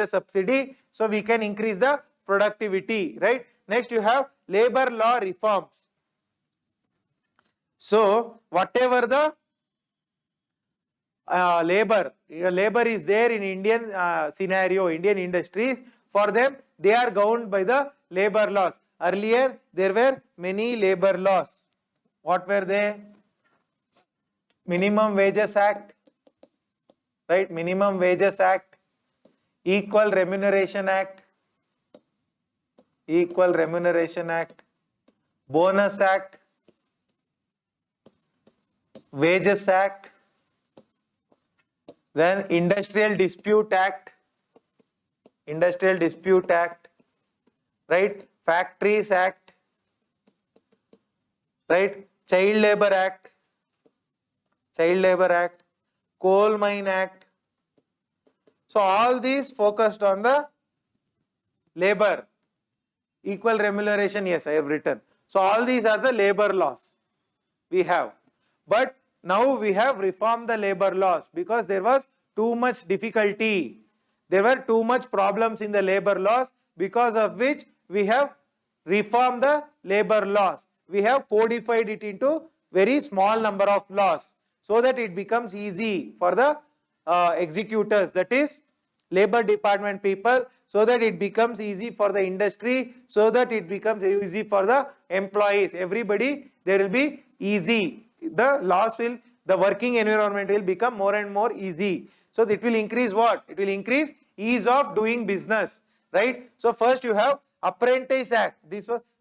subsidy, so we can increase the productivity, right? Next you have labor law reforms. So whatever the labor is there in Indian scenario, Indian industries, for them they are governed by the labor laws. Earlier there were many labor laws. What were they? Minimum Wages Act, right? Minimum Wages Act, Equal Remuneration Act, Bonus Act, Wages Act, then Industrial Dispute Act, right? Factories Act, right? Child Labor Act, Coal Mine Act. So all these focused on the labor. Equal remuneration, yes, I have written. So all these are the labor laws we have. But now we have reformed the labor laws because there was too much difficulty. There were too much problems in the labor laws, because of which we have reformed the labor laws. We have codified it into very small number of laws, so that it becomes easy for the executors, that is labor department people, so that it becomes easy for the industry, so that it becomes easy for the employees. Everybody, there will be easy. The working environment will become more and more easy. So it will increase what? It will increase ease of doing business, right? So first you have Apprentice Act.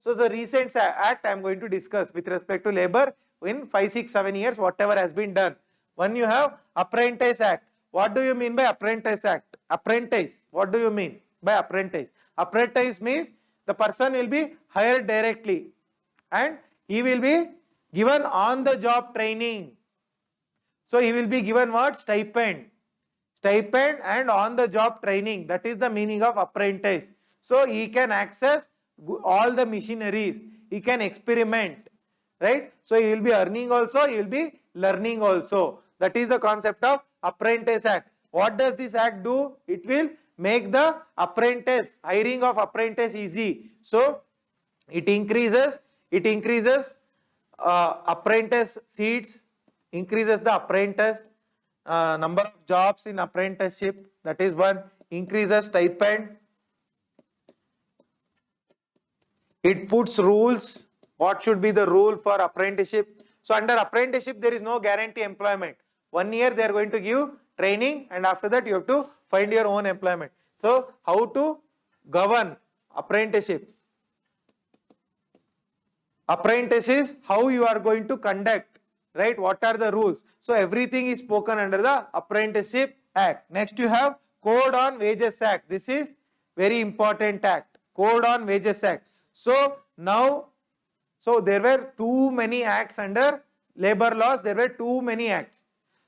So the recent act I am going to discuss with respect to labor in 5, 6, 7 years, whatever has been done. One, you have Apprentice Act. What do you mean by Apprentice Act? Apprentice, what do you mean by apprentice? Apprentice means the person will be hired directly and he will be given on the job training. So he will be given what? Stipend. Stipend and on the job training. That is the meaning of apprentice. So he can access all the machineries. He can experiment. Right? So he will be earning also, he will be learning also. That is the concept of Apprentice Act. What does this act do? It will make the apprentice, hiring of apprentice easy. So it increases apprentice seats, increases the apprentice number of jobs in apprenticeship. That is one. Increases stipend. It puts rules. What should be the rule for apprenticeship? So under apprenticeship there is no guarantee employment. 1 year they are going to give training and after that you have to find your own employment. So how to govern apprenticeship? Apprentice is how you are going to conduct, right? What are the rules? So everything is spoken under the Apprenticeship Act. Next you have Code on Wages Act. This is very important act. Code on Wages Act. So now, there were too many acts under labor laws. There were too many acts.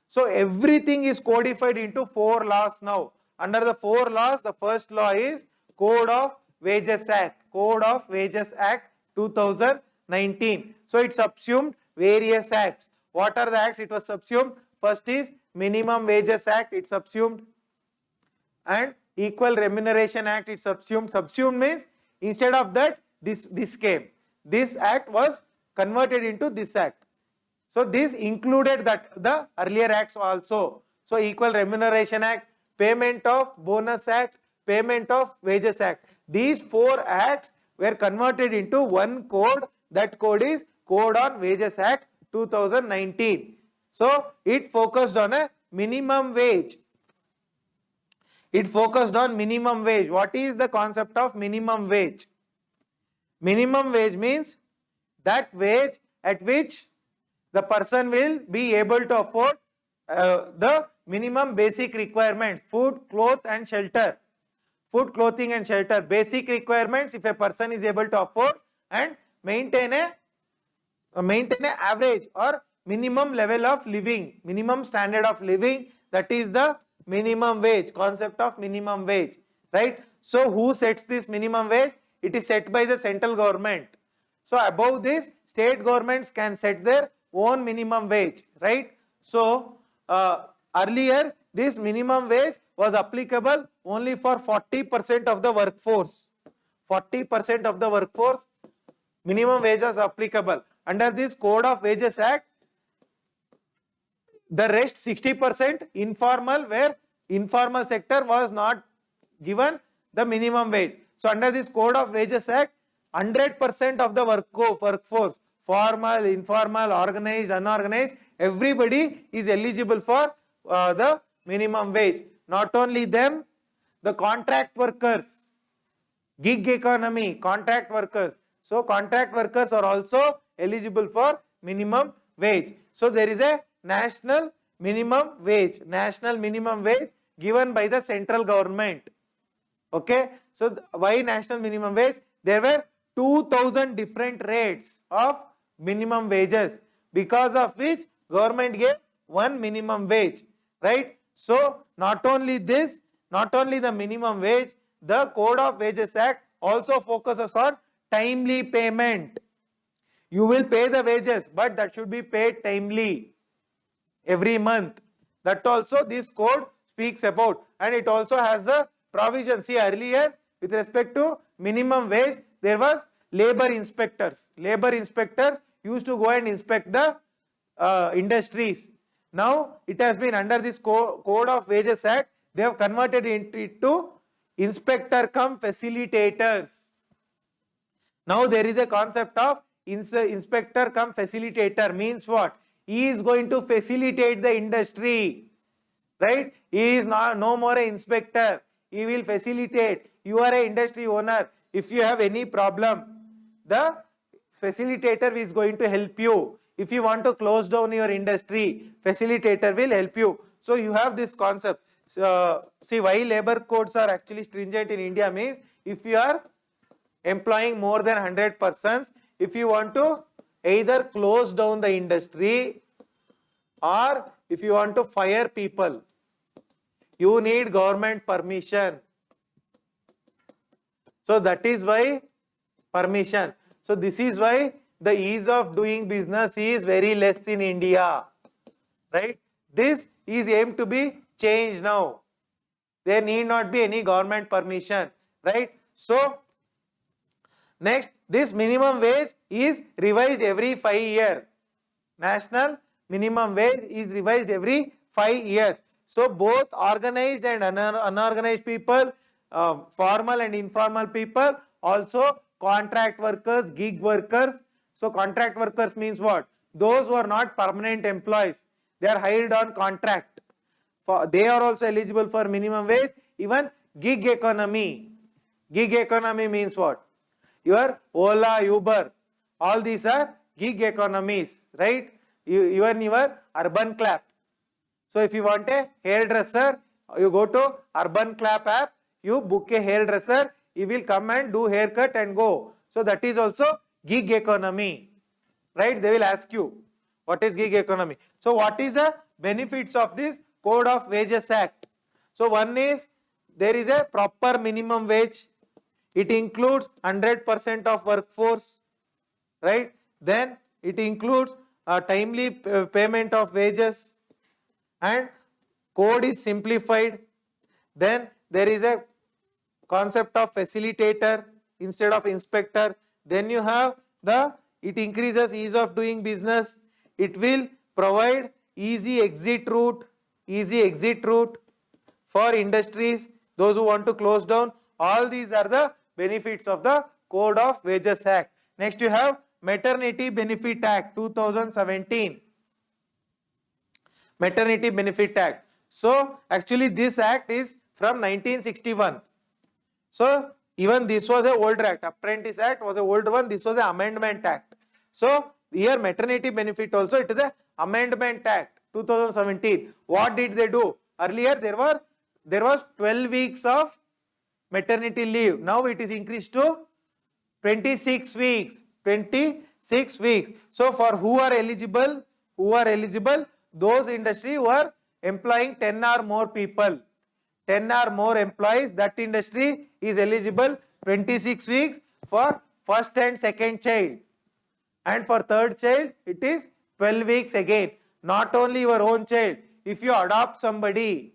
So everything is codified into 4 laws now. Under the 4 laws, the first law is Code of Wages Act. Code of Wages Act 2019. So it subsumed various acts. What are the acts it was subsumed? First is Minimum Wages Act, it subsumed, and Equal Remuneration Act, it subsumed. Subsumed means instead of that, this came. This act was converted into this act. So this included the earlier acts also. So Equal Remuneration Act, Payment of Bonus Act, Payment of Wages Act. These 4 acts were converted into one code. That code is Code on Wages Act 2019. So it focused on a minimum wage. It focused on minimum wage. What is the concept of minimum wage? Minimum wage means that wage at which the person will be able to afford the minimum basic requirements: food, cloth and shelter. Food, clothing and shelter. Basic requirements if a person is able to afford and maintain a average or minimum level of living, minimum standard of living. That is the minimum wage, concept of minimum wage, right? So who sets this minimum wage? It is set by the central government. So above this, state governments can set their own minimum wage, right? So earlier this minimum wage was applicable only for 40% of the workforce. 40% of the workforce minimum wage was applicable. Under this Code of Wages Act, the rest 60% informal, where informal sector was not given the minimum wage. So under this Code of Wages Act, 100% of the workforce, formal, informal, organized, unorganized, everybody is eligible for the minimum wage. Not only them, the contract workers, gig economy, contract workers. So contract workers are also eligible for minimum wage. So there is a national minimum wage given by the central government. Okay. So why national minimum wage? There were 2000 different rates of minimum wages, because of which government gave one minimum wage, right? So not only this, not only the minimum wage, the Code of Wages Act also focuses on timely payment. You will pay the wages, but that should be paid timely every month. That also this code speaks about, and it also has a provision. See, earlier with respect to minimum wage, there was labor inspectors. Labor inspectors used to go and inspect the industries. Now it has been under this Code of Wages Act, they have converted it into inspector cum facilitators. Now there is a concept of inspector cum facilitator. Means what? He is going to facilitate the industry, right? He is no more an inspector. He will facilitate. You are an industry owner. If you have any problem, the facilitator is going to help you. If you want to close down your industry, facilitator will help you. So you have this concept. See, why labor codes are actually stringent in India means if you are employing more than 100 persons, if you want to either close down the industry or if you want to fire people, you need government permission. So that is why permission. So this is why the ease of doing business is very less in India, right? This is aimed to be changed now. There need not be any government permission, right? So next, this minimum wage is revised every 5 years. National minimum wage is revised every 5 years. So both organized and unorganized people, formal and informal people, also contract workers, gig workers. So contract workers means what? Those who are not permanent employees. They are hired on contract. They are also eligible for minimum wage. Even gig economy. Gig economy means what? Your Ola, Uber, all these are gig economies, right? Even your Urban Clap. So if you want a hairdresser, you go to Urban Clap app, you book a hairdresser, he will come and do haircut and go. So that is also gig economy, right? They will ask you, what is gig economy? So what is the benefits of this Code of Wages Act? So one is, there is a proper minimum wage. It includes 100% of workforce, right? Then it includes a timely payment of wages, and code is simplified. Then there is a concept of facilitator instead of inspector. Then you have it increases ease of doing business. It will provide easy exit route for industries, those who want to close down. All these are the benefits of the Code of Wages Act. Next you have Maternity Benefit Act 2017. Maternity Benefit Act. So actually this act is from 1961. So even this was an older act. Apprentice Act was an older one. This was an Amendment Act. So here Maternity Benefit also, it is an Amendment Act 2017. What did they do? Earlier there was 12 weeks of maternity leave. Now it is increased to 26 weeks. 26 weeks. So for who are eligible? Those industry who are employing 10 or more people. 10 or more employees, that industry is eligible 26 weeks for first and second child. And for third child, it is 12 weeks again. Not only your own child. If you adopt somebody,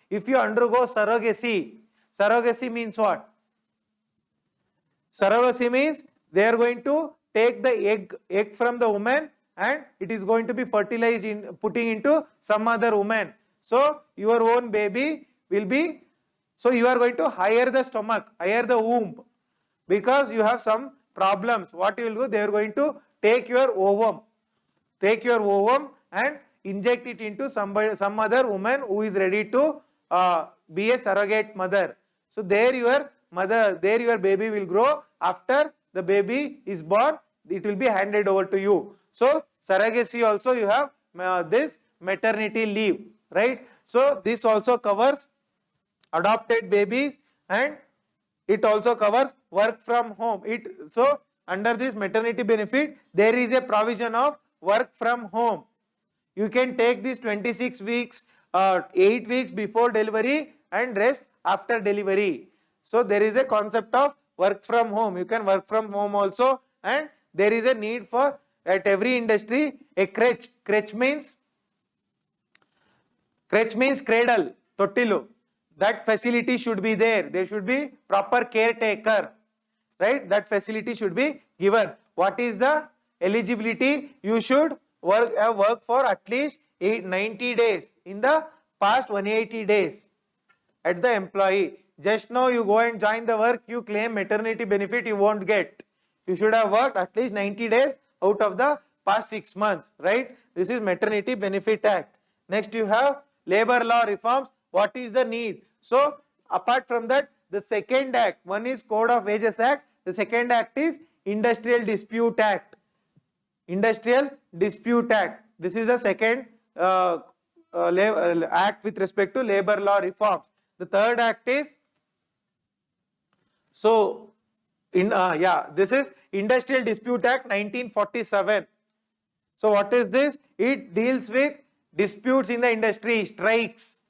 if you undergo surrogacy, surrogacy means what? Surrogacy means they are going to take the egg from the woman and it is going to be fertilized putting into some other woman. So your own baby will be, so you are going to hire the stomach, hire the womb, because you have some problems. What you will do? They are going to take your ovum and inject it into some other woman who is ready to be a surrogate mother. So there your baby will grow. After the baby is born, it will be handed over to you. So surrogacy also you have this maternity leave, right? So this also covers adopted babies and it also covers work from home. So under this maternity benefit, there is a provision of work from home. You can take these 26 weeks, 8 weeks before delivery and rest after delivery. So there is a concept of work from home. You can work from home also, and there is a need for, at every industry, a crèche. Crèche means cradle, tottilu. That facility should be there. There should be proper caretaker, right? That facility should be given. What is the eligibility? You should work for at least 90 days in the past 180 days at the employee. Just now you go and join the work, you claim maternity benefit, you won't get. You should have worked at least 90 days out of the past 6 months, right? This is Maternity Benefit Act. Next you have labor law reforms. What is the need? So apart from that, the second act, one is Code of Wages Act, the second act is Industrial Dispute Act. Industrial Dispute Act. This is the second act with respect to labor law reforms. The third act is So, this is Industrial Dispute Act 1947. So, what is this? It deals with disputes in the industry, strikes,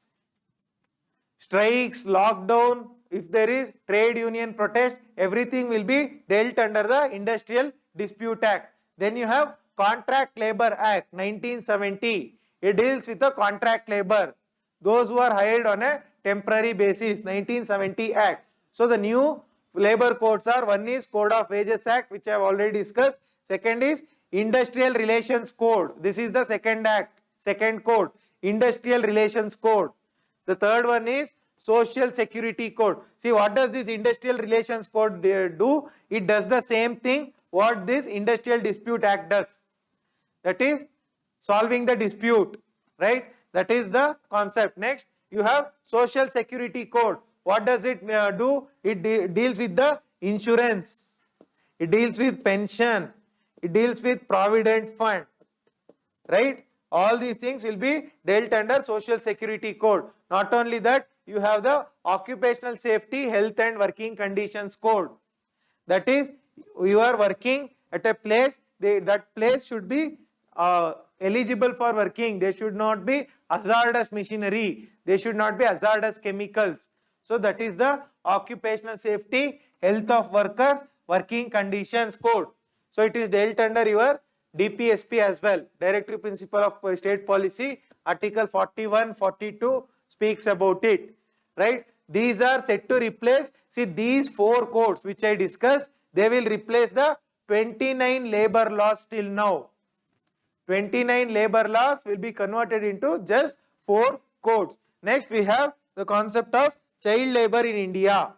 lockdown. If there is trade union protest, everything will be dealt under the Industrial Dispute Act. Then you have Contract Labor Act 1970. It deals with the contract labor, those who are hired on a temporary basis, 1970 Act. So the new labor codes are, one is Code of Wages Act, which I have already discussed. Second is Industrial Relations Code. This is the second act, second code, Industrial Relations Code. The third one is Social Security Code. See, what does this Industrial Relations Code do? It does the same thing what this Industrial Dispute Act does. That is solving the dispute, right? That is the concept. Next, you have Social Security Code. What does it do? It deals with the insurance. It deals with pension. It deals with provident fund, right? All these things will be dealt under Social Security Code. Not only that, you have the Occupational Safety, Health and Working Conditions Code. That is, you are working at a place, that place should be eligible for working. There should not be hazardous machinery. There should not be hazardous chemicals. So that is the Occupational Safety, Health of Workers, Working Conditions Code. So it is dealt under your DPSP as well, Directive Principle of State Policy. Article 41, 42 speaks about it, right? These are set to replace, see, these four codes which I discussed, they will replace the 29 labor laws till now. 29 labor laws will be converted into just 4 codes. Next, we have the concept of child labor in India.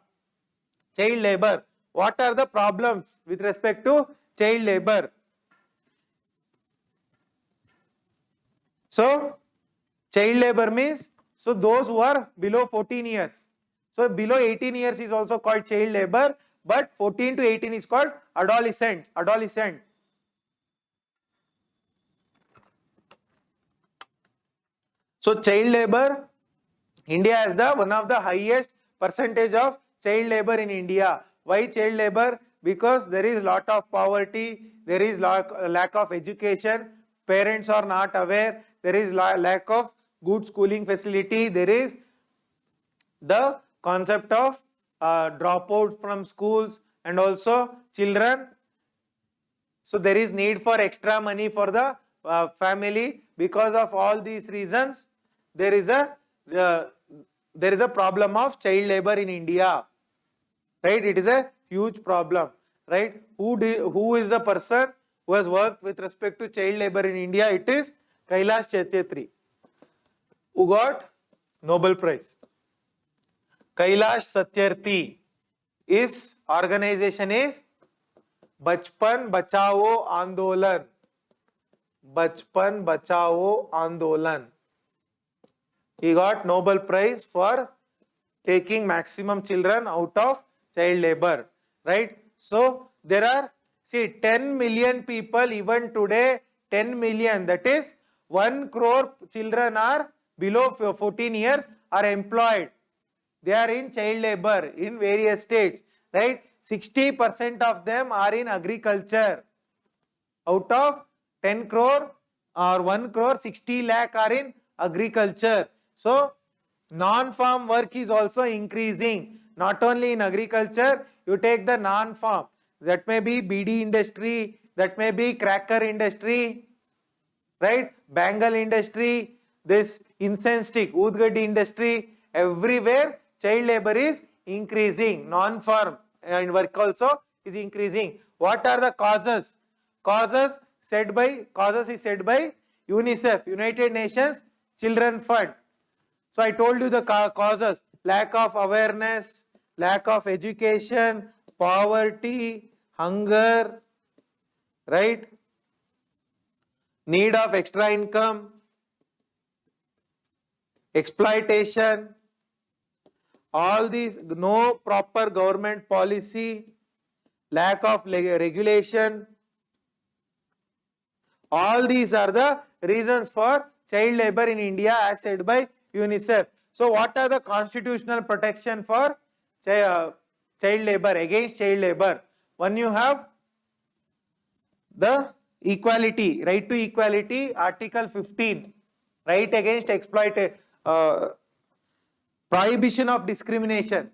Child labor. What are the problems with respect to child labor? So, child labor means, so those who are below 14 years. So, below 18 years is also called child labor, but 14 to 18 is called adolescent. So, child labor, India has the one of the highest percentage of child labor in India. Why child labor? Because there is lot of poverty, there is lack of education, parents are not aware, there is lack of good schooling facility, there is the concept of dropout from schools, and also children. So there is need for extra money for the family. Because of all these reasons, there is a problem of child labor in India, right? It is a huge problem, right? Who is the person who has worked with respect to child labor in India? It is Kailash Satyarthi, who got Nobel Prize. Kailash Satyarthi, his organization is Bachpan Bachao Andolan. Bachpan Bachao Andolan. He got Nobel Prize for taking maximum children out of child labor, right? So there are, see, 10 million people even today, 10 million, that is 1 crore children are below 14 years are employed. They are in child labor in various states, right? 60% of them are in agriculture. Out of 10 crore or 1 crore, 60 lakh are in agriculture. So, non-farm work is also increasing. Not only in agriculture, you take the non-farm. That may be BD industry, that may be cracker industry, right? Bangle industry, this incense stick, Udgadi industry, everywhere child labor is increasing. Non-farm and work also is increasing. What are the causes? Causes is said by UNICEF, United Nations Children Fund. So I told you the causes: lack of awareness, lack of education, poverty, hunger, right? Need of extra income, exploitation, all these, no proper government policy, lack of regulation. All these are the reasons for child labor in India as said by UNICEF. So what are the constitutional protection for child child labor, against child labor. One you have the equality, right to equality, Article 15, right against prohibition of discrimination.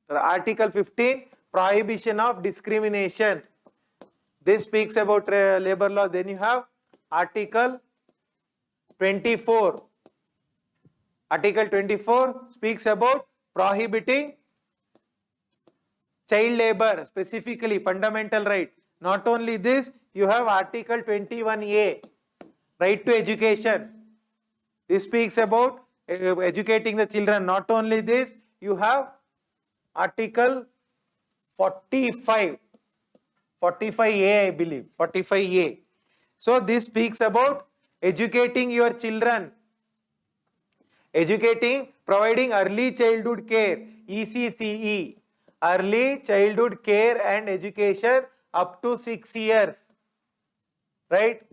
Article 15, prohibition of discrimination. This speaks about labor law. Then you have Article 24. Article 24 speaks about prohibiting child labor, specifically fundamental right. Not only this, you have Article 21A, right to education. This speaks about educating the children. Not only this, you have Article 45, 45A, I believe, 45A. So this speaks about educating your children, providing early childhood care, ECCE, early childhood care and education up to 6 years, right?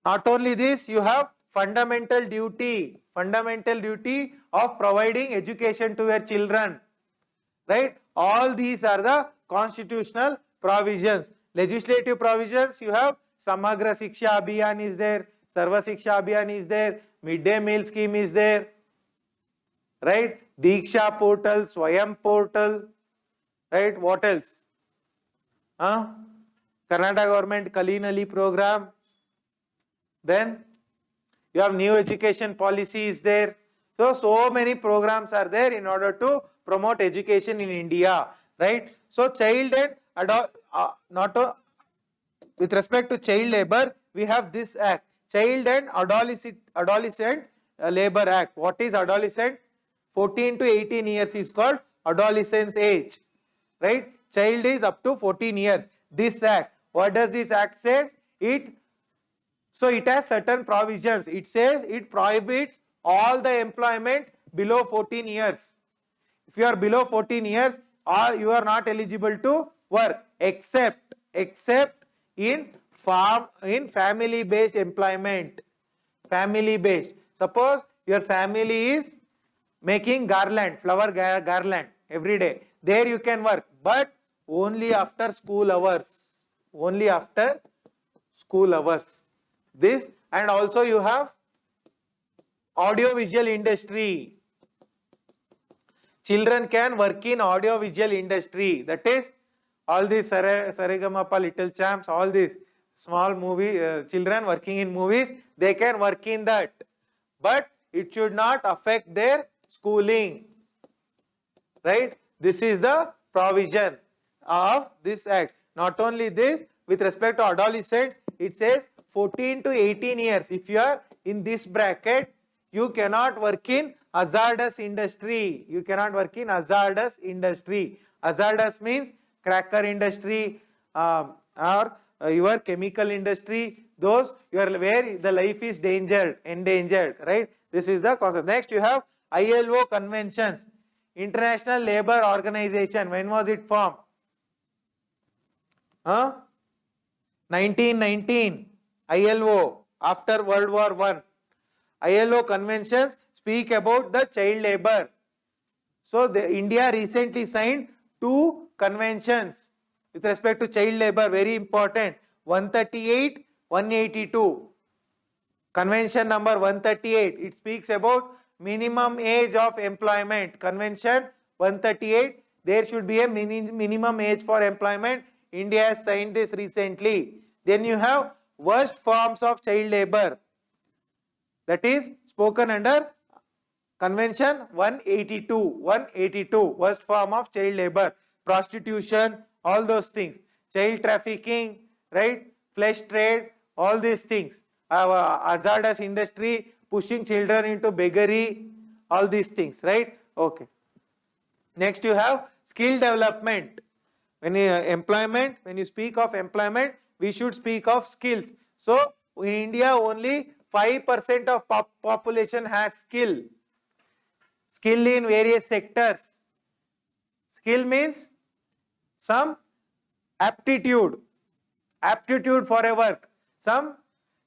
Not only this, you have fundamental duty of providing education to your children, right? All these are the constitutional provisions. Legislative provisions, you have Samagra Shiksha Abhiyan is there, Sarva Shiksha Abhiyan is there, midday meal scheme is there, right? Diksha portal, Swayam portal, right? What else? Karnataka government Kalinali program. Then you have new education policy is there. So many programs are there in order to promote education in India, right? So child and adult, with respect to child labor, we have this act, Child and Adolescent Labor Act. What is adolescent? 14 to 18 years is called adolescence age, right? Child is up to 14 years. This act, what does this act says? It has certain provisions. It says it prohibits all the employment below 14 years. If you are below 14 years, or you are not eligible to work, except in family based employment. Family based. Suppose your family is making flower garland every day. There you can work, but only after school hours. Only after school hours. This, and also you have audiovisual industry. Children can work in audiovisual industry. That is, all these Saregamapa, Little Champs, all these small movie children working in movies, they can work in that. But it should not affect their schooling. Right? This is the provision of this act. Not only this, with respect to adolescents, it says 14 to 18 years. If you are in this bracket, you cannot work in hazardous industry. You cannot work in hazardous industry. Hazardous means cracker industry or your chemical industry. Those where the life is endangered, right? This is the concept. Next, you have ILO conventions. International Labour Organization. When was it formed? 1919. ILO, after World War I. ILO conventions speak about the child labor. So India recently signed 2 conventions with respect to child labor, very important. 138, 182. Convention number 138, it speaks about minimum age of employment. Convention 138, there should be a minimum age for employment. India has signed this recently. Then you have worst forms of child labor. That is spoken under Convention 182. 182, worst form of child labor. Prostitution, all those things. Child trafficking, right? Flesh trade, all these things. Hazardous industry, pushing children into beggary, all these things, right? Okay. Next you have skill development. When you speak of employment, we should speak of skills. So in India, only 5% of population has skill. Skill in various sectors. Skill means some aptitude for a work, some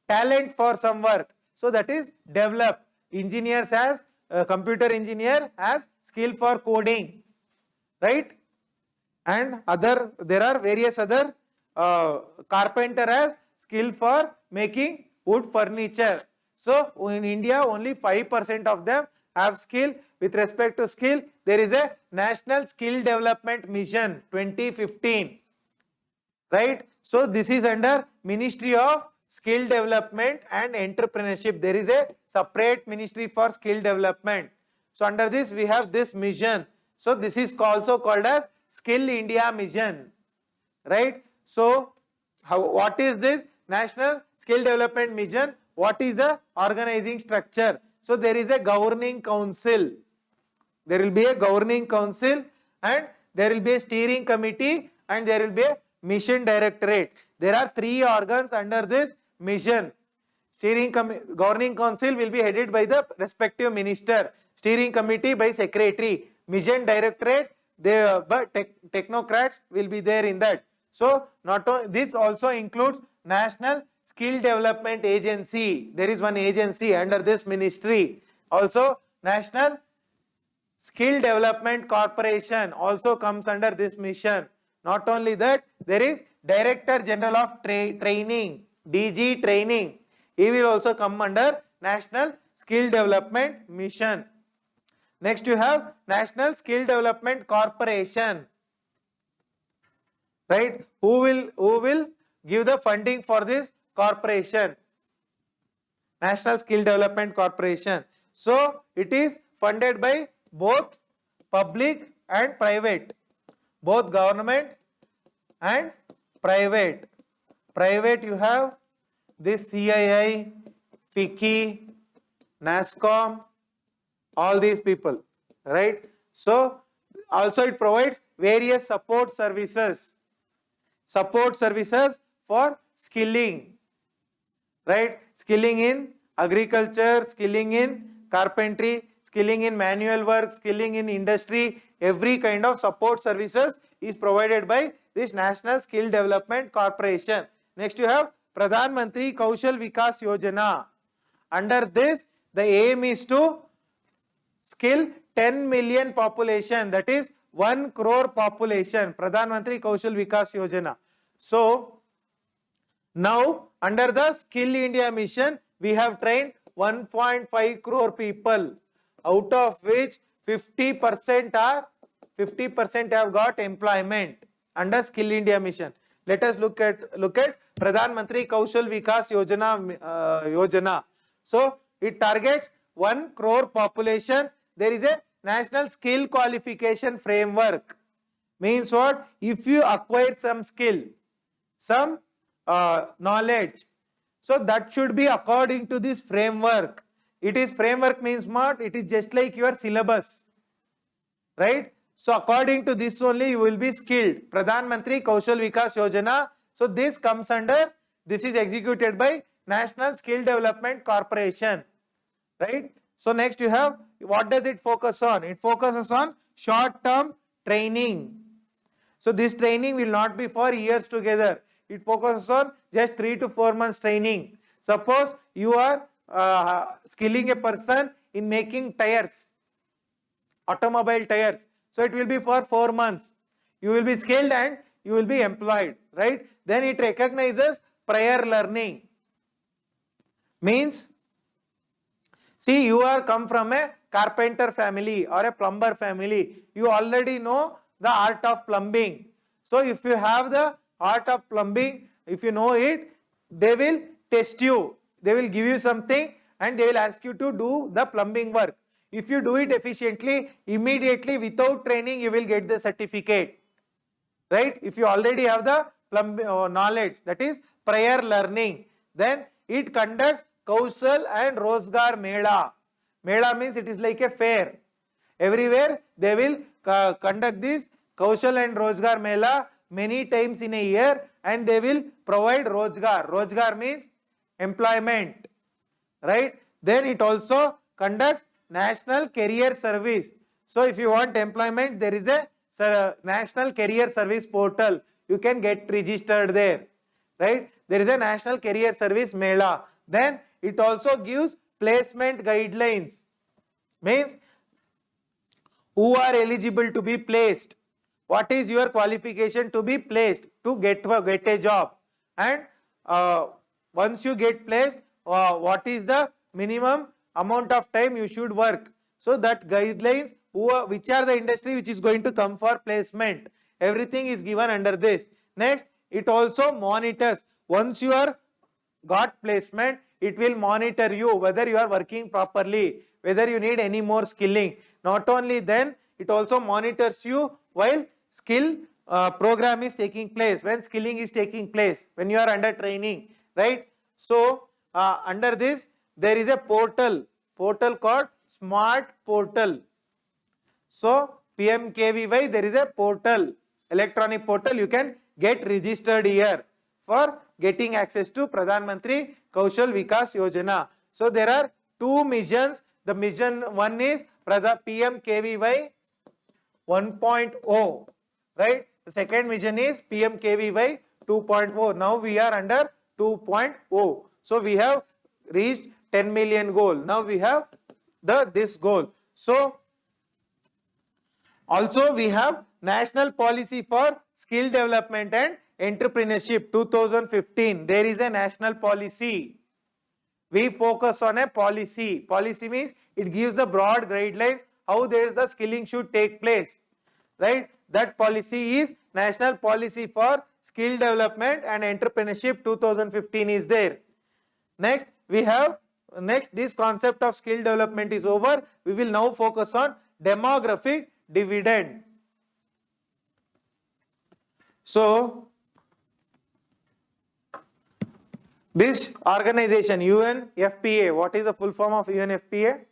talent for some work. So that is developed. Engineers has, computer engineer has skill for coding, right? and there are various other carpenter has skill for making wood furniture. So in India only 5% of them have skill. With respect to skill, there is a National Skill Development Mission 2015, right? So this is under Ministry of Skill Development and Entrepreneurship. There is a separate ministry for skill development. So under this we have this mission. So this is also called as Skill India Mission, right? So what is this National Skill Development Mission? What is the organizing structure? So there is a governing council. There will be a governing council and there will be a steering committee and there will be a mission directorate. There are 3 organs under this mission. Governing council will be headed by the respective minister. Steering committee by secretary. Mission directorate, but technocrats will be there in that. So this also includes National Skill Development Agency. There is one agency under this ministry. Also National Skill Development Corporation also comes under this mission. Not only that, there is Director General of Training, DG Training. He will also come under National Skill Development Mission. Next you have National Skill Development Corporation, right? Who will give the funding for this corporation? National Skill Development Corporation. So it is funded by both public and private, both government and private. Private you have this CII, FICCI, NASCOM, all these people, right? So also it provides various support services for skilling, right? Skilling in agriculture, skilling in carpentry, skilling in manual work, skilling in industry. Every kind of support services is provided by this National Skill Development Corporation. Next you have Pradhan Mantri Kaushal Vikas Yojana. Under this, the aim is to skill 10 million population, that is 1 crore population. Pradhan Mantri Kaushal Vikas Yojana. So now under the Skill India Mission, we have trained 1.5 crore people, out of which 50% have got employment under Skill India Mission. Let us look at Pradhan Mantri Kaushal Vikas Yojana. So it targets 1 crore population. There is a National Skill Qualification Framework. Means what? If you acquire some skill, some knowledge, so that should be according to this framework. It is framework means what? It is just like your syllabus, right? So according to this only you will be skilled. Pradhan Mantri Kaushal Vikas Yojana. So this comes under, this is executed by National Skill Development Corporation, right? So next you have, what does it focus on? It focuses on short-term training. So this training will not be for years together. It focuses on just 3 to 4 months training. Suppose you are skilling a person in making tires, automobile tires. So it will be for 4 months. You will be skilled and you will be employed, right? Then it recognizes prior learning. Means, see, you are come from a carpenter family or a plumber family. You already know the art of plumbing. So if you have the art of plumbing, if you know it, they will test you. They will give you something and they will ask you to do the plumbing work. If you do it efficiently, immediately without training, you will get the certificate, right? If you already have the plumbing knowledge, that is prior learning, then it conducts Kaushal and Rozgar Mela. Mela means it is like a fair. Everywhere they will conduct this Kaushal and Rozgar Mela many times in a year, and they will provide Rozgar. Rozgar means employment, right? Then it also conducts National Career Service. So if you want employment, there is a National Career Service portal. You can get registered there, right? There is a National Career Service Mela. Then it also gives placement guidelines. Means who are eligible to be placed. what is your qualification to be placed to get a job, and once you get placed, what is the minimum amount of time you should work. So that guidelines, which are the industry which is going to come for placement, everything is given under this. Next, it also monitors, once you are got placement, it will monitor you whether you are working properly, whether you need any more skilling. Not only then, it also monitors you while skill program is taking place, when skilling is taking place, when you are under training, right? So under this, there is a portal called Smart Portal. So PMKVY, there is a portal, electronic portal, you can get registered here for getting access to Pradhan Mantri Kaushal Vikas Yojana. So there are two missions. The mission one is PMKVY 1.0, right? The second mission is PMKVY 2.0. Now we are under 2.0. So we have reached 10 million goal. Now we have this goal. So also we have National Policy for Skill Development and Entrepreneurship 2015. There is a national policy. We focus on a policy. Policy means it gives the broad guidelines how there is the skilling should take place, right? That policy is National Policy for Skill Development and Entrepreneurship 2015 is there. Next, we have, this concept of skill development is over. We will now focus on demographic dividend. So this organization UNFPA, what is the full form of UNFPA?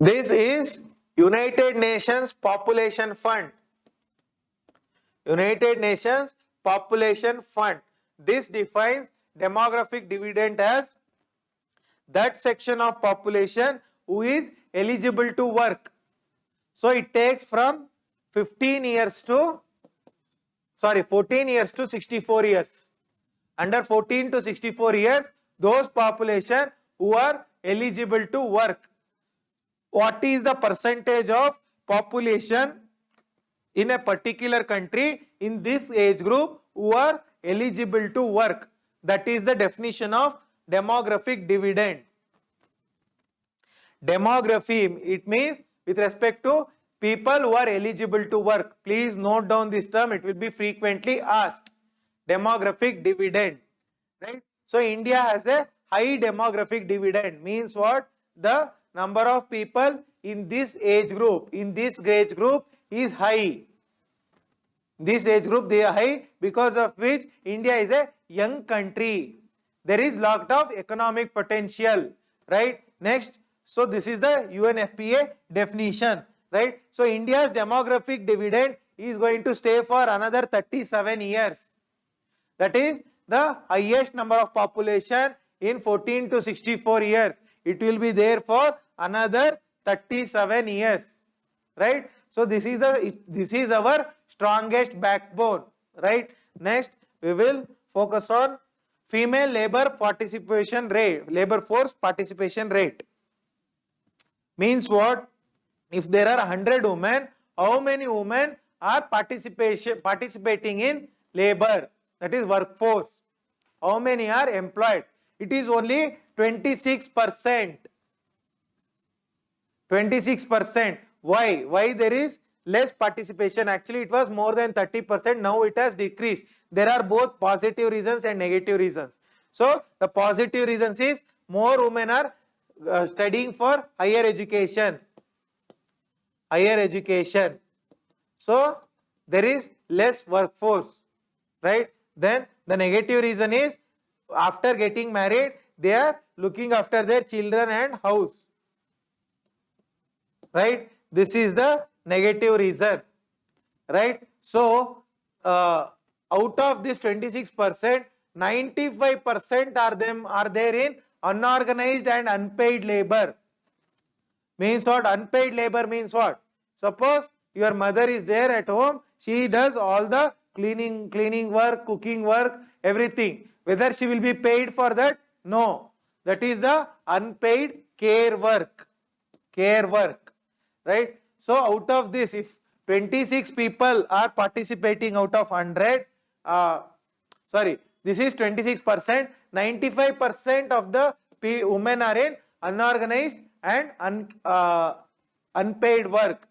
This is United Nations Population Fund. United Nations Population Fund. This defines demographic dividend as that section of population who is eligible to work. So it takes from 14 years to 64 years. Under 14 to 64 years, those population who are eligible to work. What is the percentage of population in a particular country in this age group who are eligible to work? That is the definition of demographic dividend. Demography, it means with respect to people who are eligible to work. Please note down this term, it will be frequently asked. Demographic dividend, right? So India has a high demographic dividend, means what? The number of people in this age group, is high. This age group, they are high, because of which India is a young country. There is lot of economic potential, right? Next, so this is the UNFPA definition, right? So India's demographic dividend is going to stay for another 37 years. That is the highest number of population in 14 to 64 years. It will be there for another 37 years, right? So this is our strongest backbone, right? Next, we will focus on female labor participation rate, labor force participation rate. Means what? If there are 100 women, how many women are participating in labor? That is workforce. How many are employed? It is only 26%. 26%. Why? Why there is less participation? Actually, it was more than 30%. Now it has decreased. There are both positive reasons and negative reasons. So the positive reasons is more women are studying for higher education. Higher education. So there is less workforce, right? Then the negative reason is after getting married, they are looking after their children and house, right? This is the negative reason, right? So out of this 26%, 95% are there in unorganized and unpaid labor. Means what? Unpaid labor means what? Suppose your mother is there at home, she does all the cleaning work, cooking work, everything. Whether she will be paid for that? No. that is the unpaid care work, right? So out of this, if 26 people are participating out of 100, this is 26%, 95% of the women are in unorganized and unpaid work,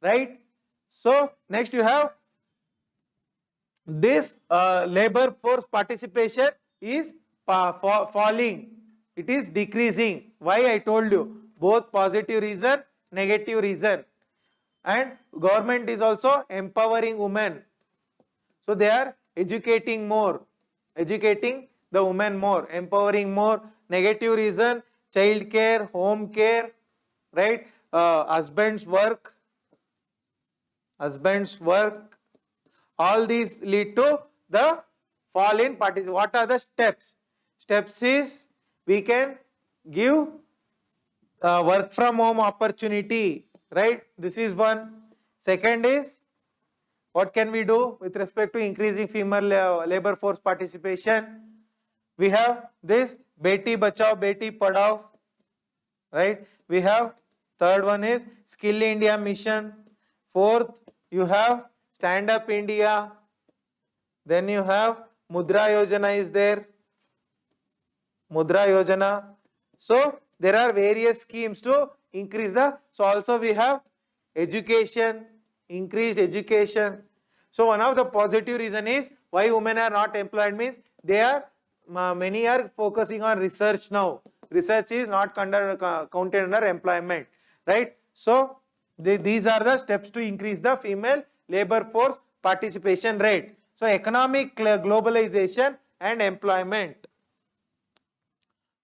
right? So next you have this labor force participation is falling, it is decreasing. Why? I told you, both positive reason, negative reason. And government is also empowering women, so they are educating more, educating the women more, empowering more. Negative reason, child care, home care, right? Husband's work, all these lead to the fall in participation. What are the steps? Steps is, we can give work from home opportunity, right? This is one. Second is, what can we do with respect to increasing female labor force participation? We have this Beti Bachao, Beti Padhao, right? We have third one is Skill India Mission. Fourth, you have Stand Up India. Then you have Mudra Yojana is there. Mudra Yojana. So there are various schemes to increase the, so also we have education, increased education. So one of the positive reason is why women are not employed means they are, many are focusing on research now. Research is not counted under employment, right? So these are the steps to increase the female labor force participation rate. So economic globalization and employment.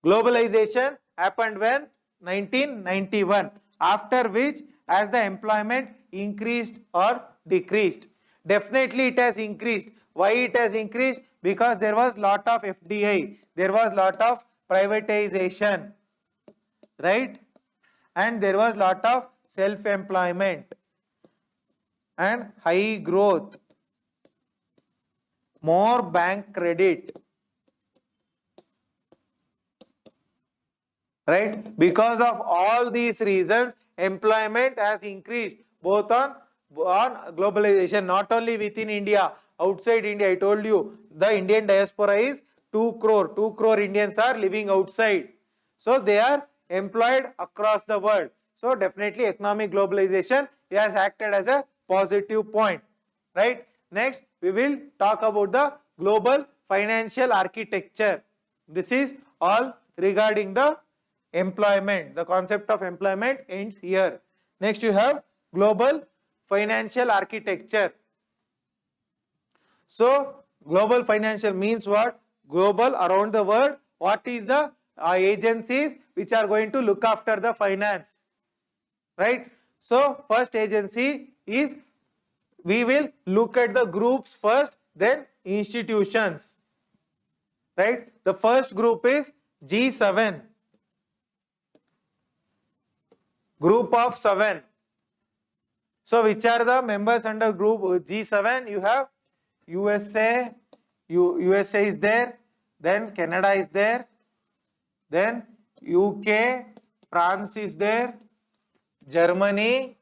Globalization happened when? 1991, after which as the employment increased or decreased? Definitely it has increased. Why it has increased? Because there was lot of FDI, there was lot of privatization, right? And there was lot of self-employment and high growth, more bank credit, right? Because of all these reasons, employment has increased both on globalization, not only within India, outside India. I told you the Indian diaspora is 2 crore. 2 crore Indians are living outside. So they are employed across the world. So definitely economic globalization has acted as a positive point, right? Next, we will talk about the global financial architecture. This is all regarding the employment. The concept of employment ends here. Next, you have global financial architecture. So global financial means what? Global, around the world. What is the agencies which are going to look after the finance, right? So first agency is, we will look at the groups first, then institutions, right? The first group is G7, group of 7. So which are the members under group G7? You have USA, USA is there, then Canada is there, then UK, France is there, Germany,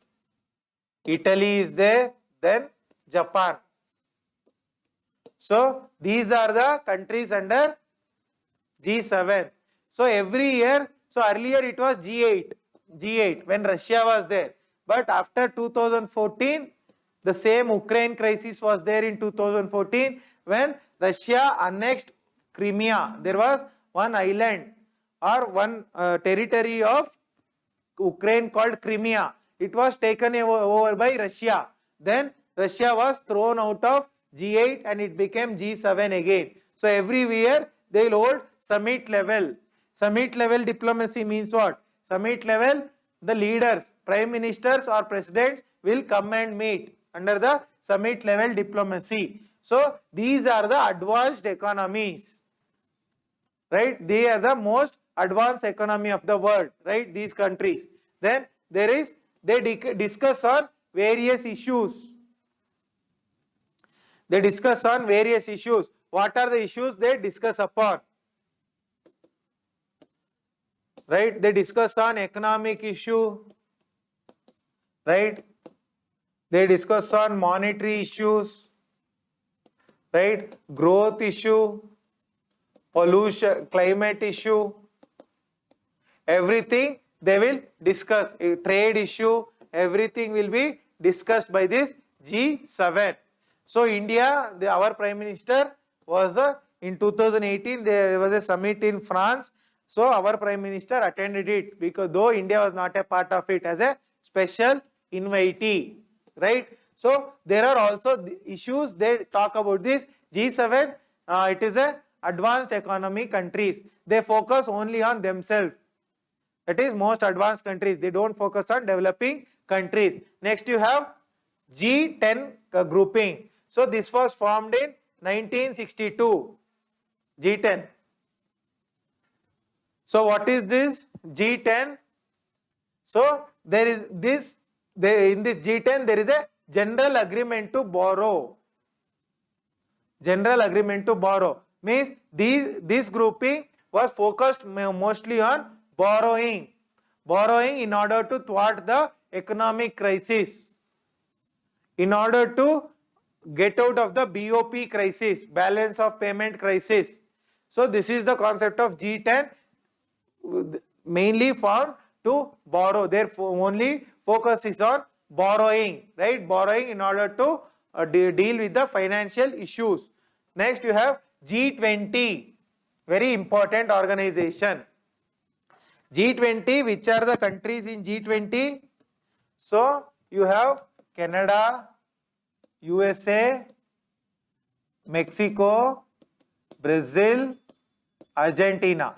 Italy is there, then Japan. So these are the countries under G7. So every year, so earlier it was G8 when Russia was there. But after 2014, the same Ukraine crisis was there in 2014 when Russia annexed Crimea. There was one island or one territory of Ukraine called Crimea. It was taken over by Russia. Then Russia was thrown out of G8 and it became G7 again. So every year they will hold summit level. Summit level diplomacy means what? Summit level, the leaders, prime ministers or presidents will come and meet under the summit level diplomacy. So these are the advanced economies, right? They are the most advanced economy of the world, right? These countries. Then there is, they discuss on various issues. They discuss on various issues. What are the issues they discuss upon? right? They discuss on economic issue, right? They discuss on monetary issues, right? Growth issue, pollution, climate issue, everything they will discuss. A trade issue, everything will be discussed by this G7. So India, our Prime Minister was in 2018, there was a summit in France. So our Prime Minister attended it, because though India was not a part of it, as a special invitee, right? So there are also the issues they talk about this G7. It is a advanced economy countries. They focus only on themselves. That is most advanced countries. They don't focus on developing countries. Next you have G10 grouping. So this was formed in 1962. G10. So what is this G10? So there is this, in this G10 there is a general agreement to borrow. General agreement to borrow means this grouping was focused mostly on borrowing in order to thwart the economic crisis, in order to get out of the BOP crisis, balance of payment crisis. So this is the concept of G10, mainly formed to borrow. Their only focus is on borrowing, right? Borrowing in order to deal with the financial issues. Next you have G20, very important organization. G20, which are the countries in G20? So you have Canada, USA, Mexico, Brazil, Argentina.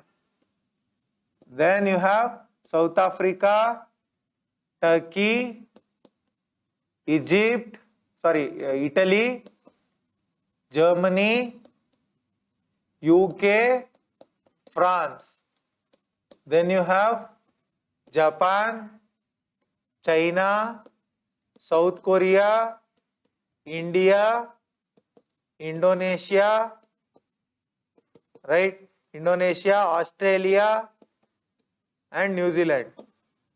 Then you have South Africa, Turkey, Italy, Germany, UK, France. Then you have Japan, China, South Korea, India, Indonesia, right? Indonesia, Australia, and New Zealand.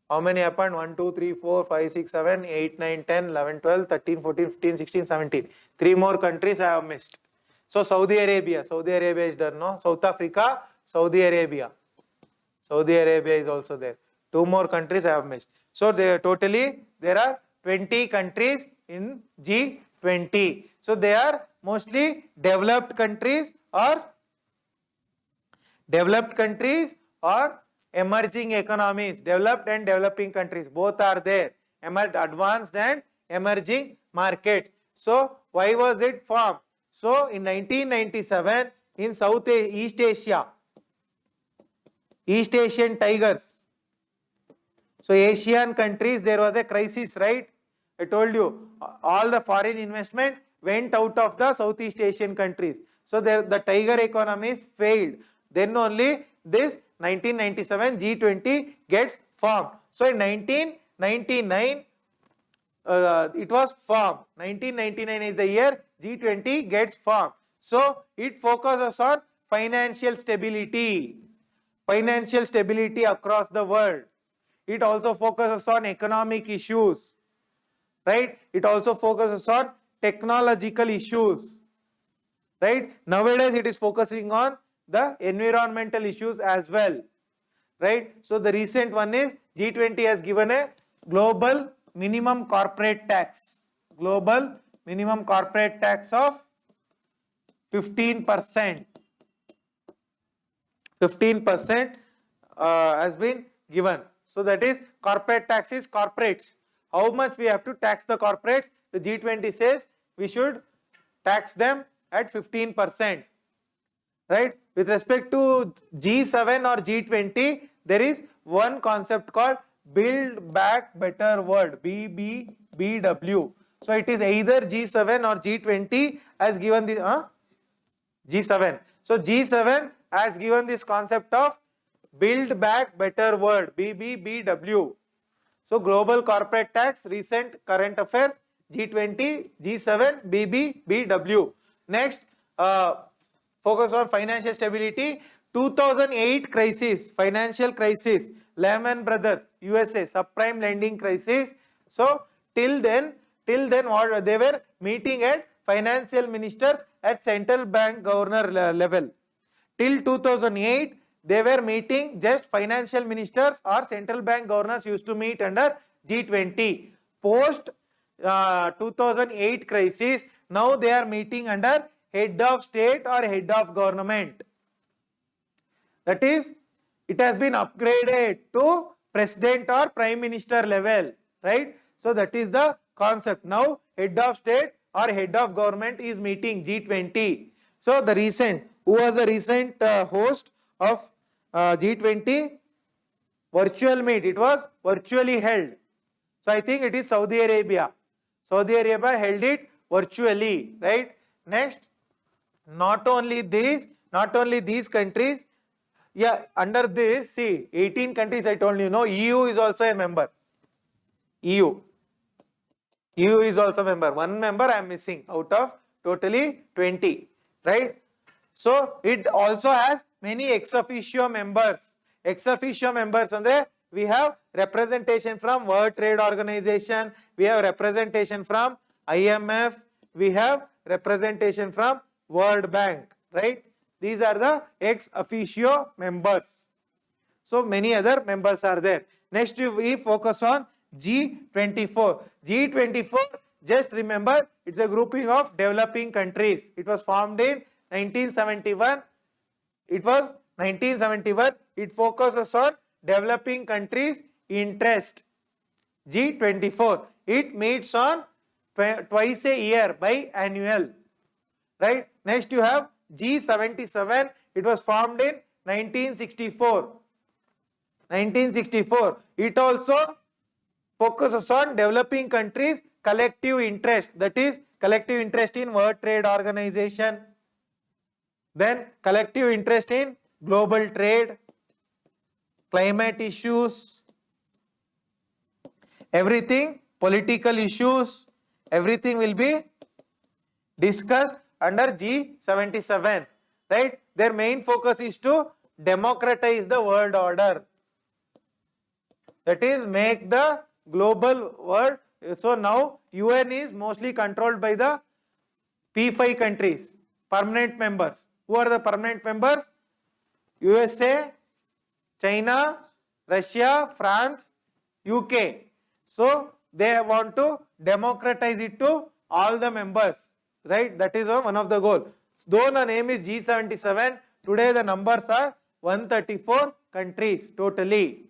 How many happened? 1, 2, 3, 4, 5, 6, 7, 8, 9, 10, 11, 12, 13, 14, 15, 16, 17. 3 more countries I have missed. So Saudi Arabia is done, no? South Africa, Saudi Arabia is also there. 2 more countries I have missed. So there are 20 countries in G20. So they are mostly developed countries or emerging economies. Developed and developing countries, both are there. Advanced and emerging markets. So why was it formed? So in 1997, in East Asia, East Asian tigers. So Asian countries, there was a crisis, right? I told you, all the foreign investment went out of the Southeast Asian countries. So the tiger economies failed. Then only this 1997 G20 gets formed. So in 1999, it was formed. 1999 is the year G20 gets formed. So it focuses on financial stability across the world. It also focuses on economic issues, right? It also focuses on technological issues, right? Nowadays it is focusing on the environmental issues as well, right? So the recent one is G20 has given a global minimum corporate tax. Global minimum corporate tax of 15%. 15% has been given. So that is corporate tax is corporates. How much we have to tax the corporates? The G20 says we should tax them at 15%. Right? With respect to G7 or G20, there is one concept called Build Back Better World, BBW. So it is either G7 or G20 has given the G7. So G7 has given this concept of Build Back Better World, BBBW. So global corporate tax, recent current affairs, G20, G7, BBBW. Next, focus on financial stability. 2008 crisis, financial crisis, Lehman Brothers, USA, subprime lending crisis. So till then what they were meeting at financial ministers at central bank governor level. Till 2008, they were meeting just financial ministers or central bank governors used to meet under G20. Post 2008 crisis, now they are meeting under head of state or head of government. That is, it has been upgraded to president or prime minister level, right? So that is the concept. Now head of state or head of government is meeting G20. So the recent, who was the recent host of G20? Virtual meet. It was virtually held. So I think it is Saudi Arabia. Saudi Arabia held it virtually, right? Next, not only these countries, yeah, under this, see, 18 countries I told you, no, EU is also a member. EU is also a member. One member I am missing out of totally 20, right? So it also has many ex officio members. Ex officio members, and we have representation from World Trade Organization, we have representation from IMF, we have representation from World Bank, right? These are the ex officio members. So many other members are there. Next we focus on G24. G24, just remember, it's a grouping of developing countries. It was formed in 1971. It was 1971. It focuses on developing countries' interest. G24. It meets on twice a year, biannual. Right? Next you have G77. It was formed in 1964. 1964. It also focuses on developing countries' collective interest. That is, collective interest in World Trade Organization. Then collective interest in global trade, climate issues, everything, political issues, everything will be discussed under G77, right? Their main focus is to democratize the world order. That is, make the global world. So now UN is mostly controlled by the P5 countries, permanent members. Who are the permanent members? USA, China, Russia, France, UK. So they want to democratize it to all the members, right? That is one of the goals. Though the name is G77, today the numbers are 134 countries totally,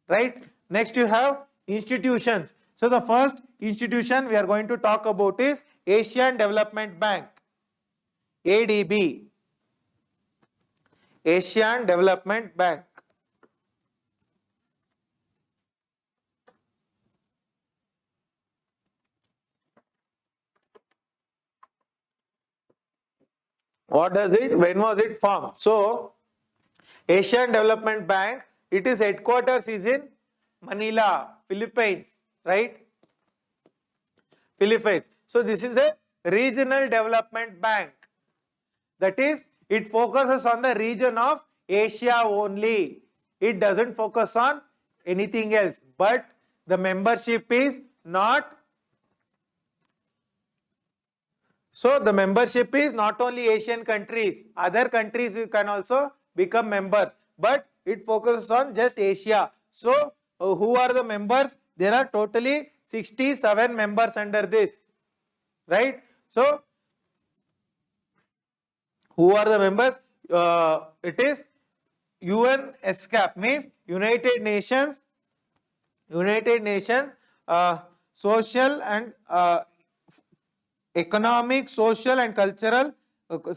right? Next you have institutions. So the first institution we are going to talk about is Asian Development Bank, ADB. Asian Development Bank. What does it? When was it formed? So, Asian Development Bank, its headquarters is in Manila, Philippines, right? Philippines. So, this is a regional development bank. That is, it focuses on the region of Asia only. It doesn't focus on anything else. But the membership is not. So the membership is not only Asian countries. Other countries can also become members. But it focuses on just Asia. So who are the members? There are totally 67 members under this. Right? So who are the members? It is UNESCAP, means United Nations Social and Economic, Social and Cultural,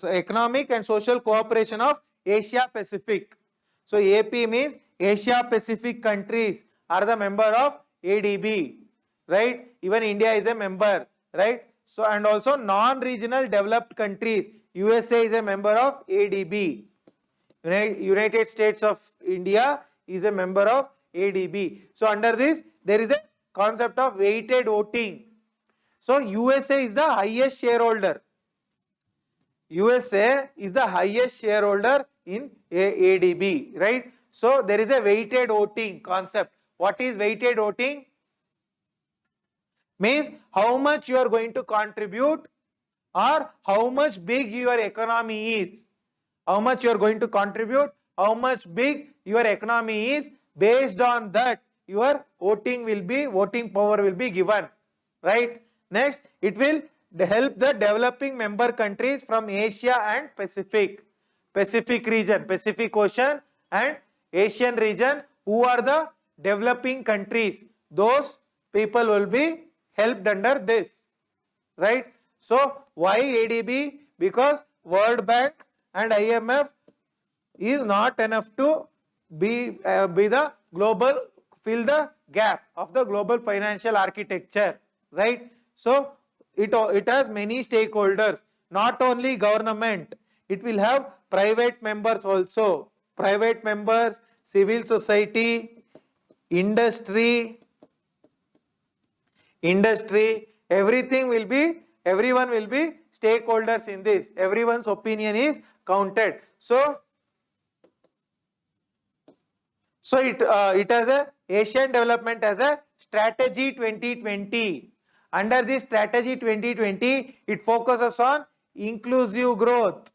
Economic and Social Cooperation of Asia Pacific. So AP means Asia Pacific countries are the member of ADB, right? Even India is a member, right? So and also non-regional developed countries. USA is a member of ADB. United States of India is a member of ADB. So under this, there is a concept of weighted voting. So USA is the highest shareholder. USA is the highest shareholder in ADB, right? So there is a weighted voting concept. What is weighted voting? Means how much you are going to contribute or how much big your economy is. How much you are going to contribute, how much big your economy is, based on that your voting power will be given, right? Next, it will help the developing member countries from Asia and Pacific region, Pacific Ocean and Asian region, who are the developing countries. Those people will be helped under this, right? So why ADB? Because World Bank and IMF is not enough to be the global, fill the gap of the global financial architecture, right? So it has many stakeholders, not only government, it will have private members also, private members, civil society, industry, everything will be, everyone will be stakeholders in this. Everyone's opinion is counted. So it has a Asian development as a strategy 2020. Under this strategy 2020, it focuses on inclusive growth.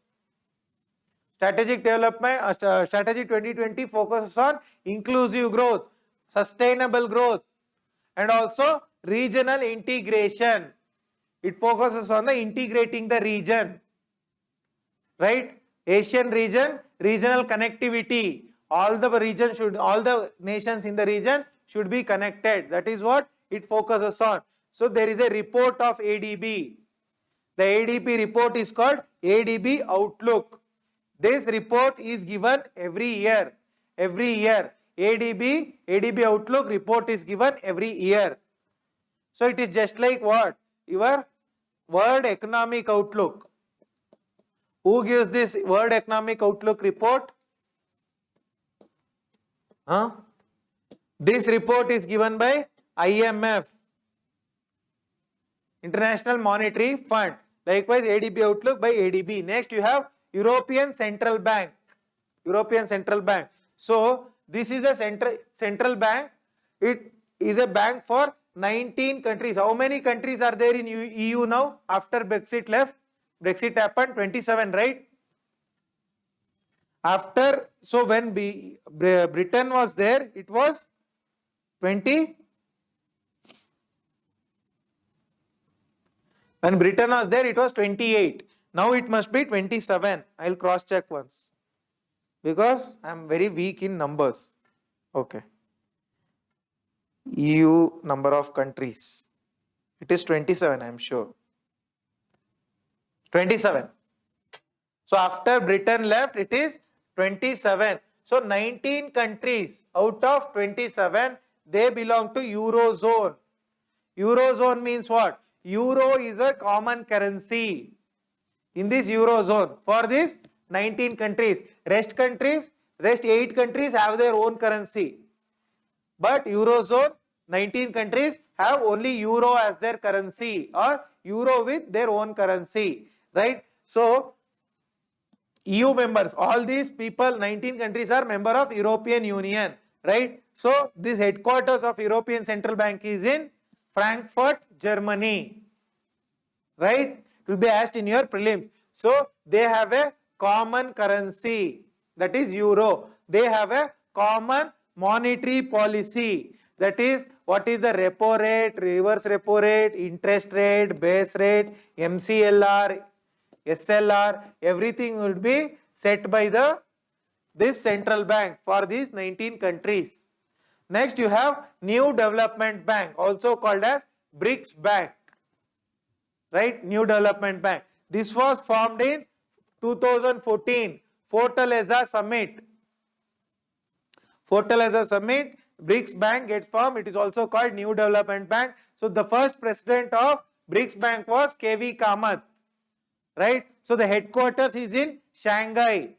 Strategic development, strategy 2020 focuses on inclusive growth, sustainable growth, and also regional integration. It focuses on the integrating the region, right? Asian region, regional connectivity. All the nations in the region should be connected. That is what it focuses on. So there is a report of ADB. The ADB report is called ADB Outlook. This report is given every year. ADB Outlook report is given every year. So it is just like what? Your World Economic Outlook. Who gives this World Economic Outlook report? This report is given by IMF, International Monetary Fund. Likewise, ADB Outlook by ADB. Next, you have European Central Bank. So this is a central bank. It is a bank for 19 countries. How many countries are there in EU now after Brexit left? Brexit happened, 27, right? After, so when Britain was there, it was 20. When Britain was there, it was 28. Now it must be 27. I'll cross check once, because I am very weak in numbers. Okay. EU number of countries. It is 27, I am sure. 27. So after Britain left, it is 27. So 19 countries out of 27, they belong to Eurozone. Eurozone means what? Euro is a common currency in this Eurozone for these 19 countries. Rest 8 countries have their own currency. But Eurozone, 19 countries have only Euro as their currency, or Euro with their own currency, right? So EU members, all these people, 19 countries are member of European Union, right? So this headquarters of European Central Bank is in Frankfurt, Germany, right? It will be asked in your prelims. So they have a common currency, that is Euro. They have a common monetary policy, that is, what is the repo rate, reverse repo rate, interest rate, base rate, MCLR, SLR, everything will be set by this central bank for these 19 countries. Next, you have New Development Bank, also called as BRICS Bank, right? New Development Bank. This was formed in 2014, Fortaleza Summit. BRICS Bank gets formed. It is also called New Development Bank. So the first president of BRICS Bank was KV Kamath, right? So the headquarters is in Shanghai,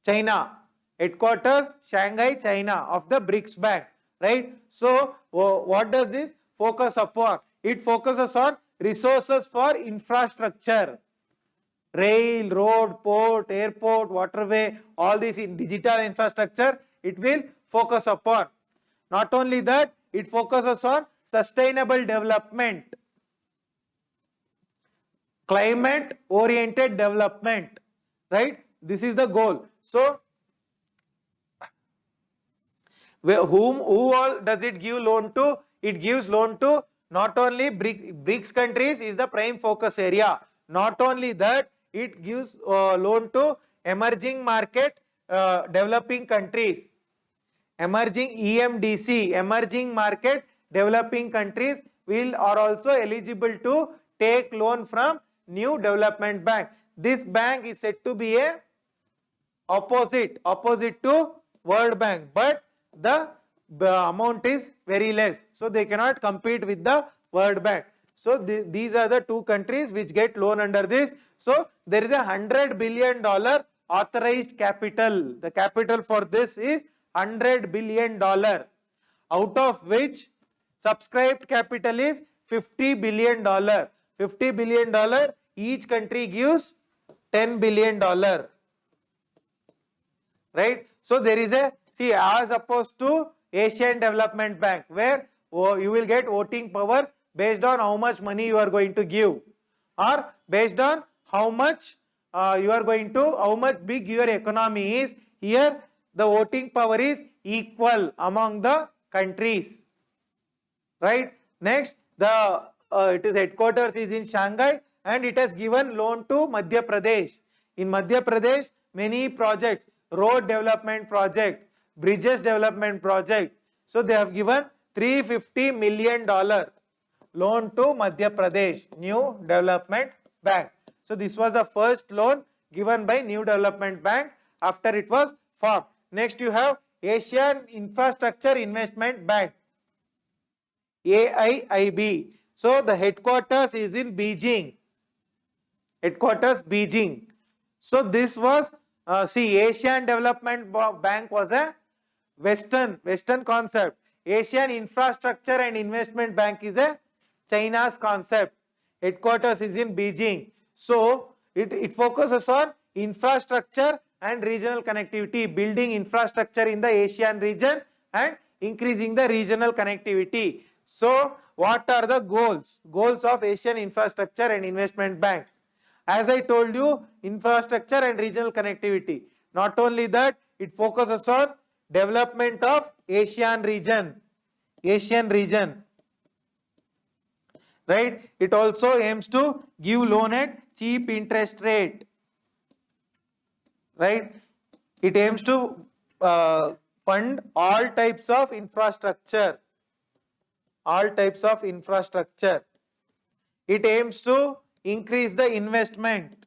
China. Headquarters Shanghai, China, of the BRICS Bank, right? So what does this focus upon? It focuses on resources for infrastructure. rail, road, port, airport, waterway, all these in digital infrastructure, it will focus upon. Not only that, it focuses on sustainable development, climate oriented development, right? This is the goal. So, who all does it give loan to? It gives loan to not only BRICS countries is the prime focus area. Not only that, it gives loan to emerging market developing countries. Emerging EMDC, emerging market developing countries are also eligible to take loan from New Development Bank. This bank is said to be a opposite to World Bank, but the amount is very less, so they cannot compete with the World Bank. So these are the two countries which get loan under this. So there is $100 billion authorized capital. The capital for this is $100 billion, out of which subscribed capital is $50 billion. $50 billion, each country gives $10 billion. Right? So there is a, see, as opposed to Asian Development Bank, where you will get voting powers based on how much money you are going to give, or based on how much you are going to, how much big your economy is. Here the voting power is equal among the countries. Right? Next, the it is headquarters is in Shanghai, and it has given loan to Madhya Pradesh. In Madhya Pradesh, many projects, road development project, bridges development project. So they have given $350 million loan to Madhya Pradesh New Development Bank. So this was the first loan given by New Development Bank after it was formed. Next you have Asian Infrastructure Investment Bank, AIIB. So the headquarters is in Beijing. Headquarters Beijing. So this was, see, Asian Development Bank was a Western concept. Asian Infrastructure and Investment Bank is a China's concept. Headquarters is in Beijing. So it focuses on infrastructure and regional connectivity, building infrastructure in the Asian region and increasing the regional connectivity. So what are the goals? Goals of Asian Infrastructure and Investment Bank. As I told you, infrastructure and regional connectivity. Not only that, it focuses on development of Asian region. Right? It also aims to give loan at cheap interest rate. Right? It aims to fund all types of infrastructure. It aims to increase the investment.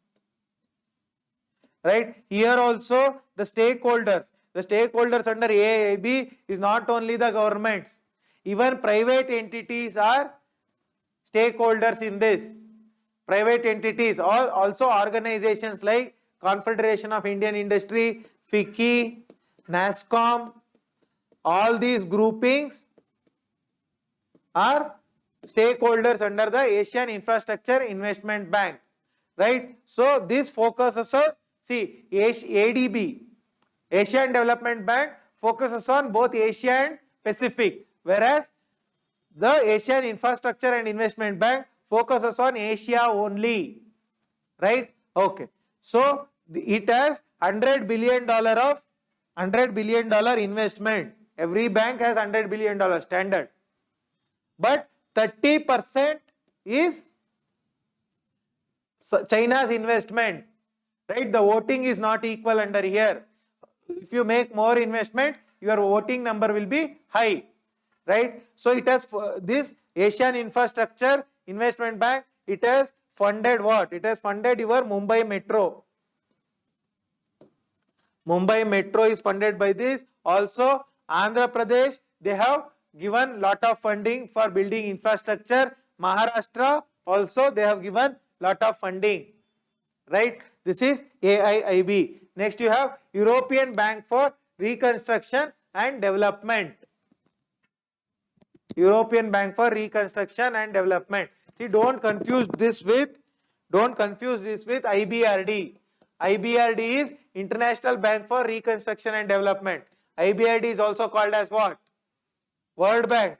Right? Here also the stakeholders under AIIB is not only the governments, even private entities are stakeholders in this. Private entities, also organizations like Confederation of Indian Industry, FICCI, NASSCOM, all these groupings are stakeholders under the Asian Infrastructure Investment Bank. Right? So this focuses on, see, ADB, Asian Development Bank, focuses on both Asia and Pacific, whereas the Asian Infrastructure and Investment Bank focuses on Asia only. Right? Okay. So it has $100 billion investment. Every bank has $100 billion standard. But 30% is China's investment. Right? The voting is not equal under here. If you make more investment, your voting number will be high. Right? So it has this Asian Infrastructure Investment Bank, it has funded what? It has funded your Mumbai Metro. Mumbai Metro is funded by this. Also Andhra Pradesh, they have given lot of funding for building infrastructure. Maharashtra also they have given lot of funding. Right? This is AIIB. Next you have European Bank for Reconstruction and Development. European Bank for Reconstruction and Development. See, don't confuse this with Don't confuse this with IBRD. IBRD is International Bank for Reconstruction and Development. IBRD is also called as what? World Bank.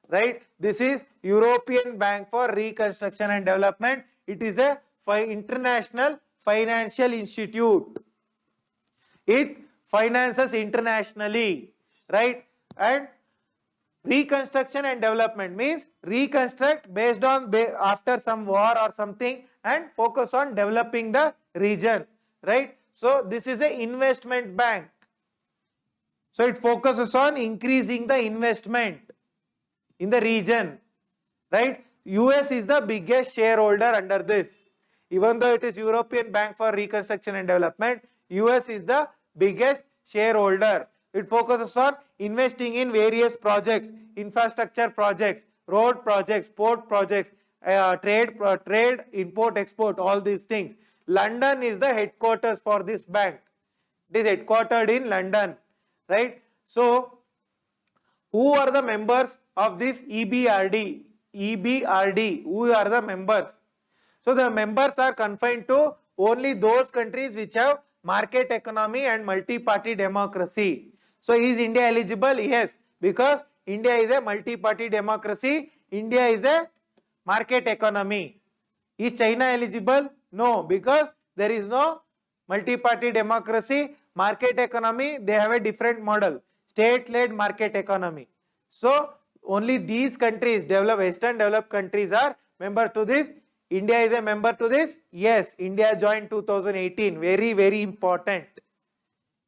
Right? This is European Bank for Reconstruction and Development. It is a international financial institute. It finances internationally, right? And reconstruction and development means reconstruct based on after some war or something and focus on developing the region, right? So this is an investment bank. So it focuses on increasing the investment in the region, right? US is the biggest shareholder under this. Even though it is European Bank for Reconstruction and Development, US is the biggest shareholder. It focuses on investing in various projects, infrastructure projects, road projects, port projects, trade, import, export, all these things. London is the headquarters for this bank. It is headquartered in London, right? So, who are the members of this EBRD? EBRD, who are the members? So, the members are confined to only those countries which have market economy and multi-party democracy. So, is India eligible? Yes, because India is a multi-party democracy. India is a market economy. Is China eligible? No, because there is no multi-party democracy. Market economy, they have a different model. State-led market economy. So, only these countries, Western developed countries are member to this. India is a member to this. Yes, India joined 2018. Very, very important.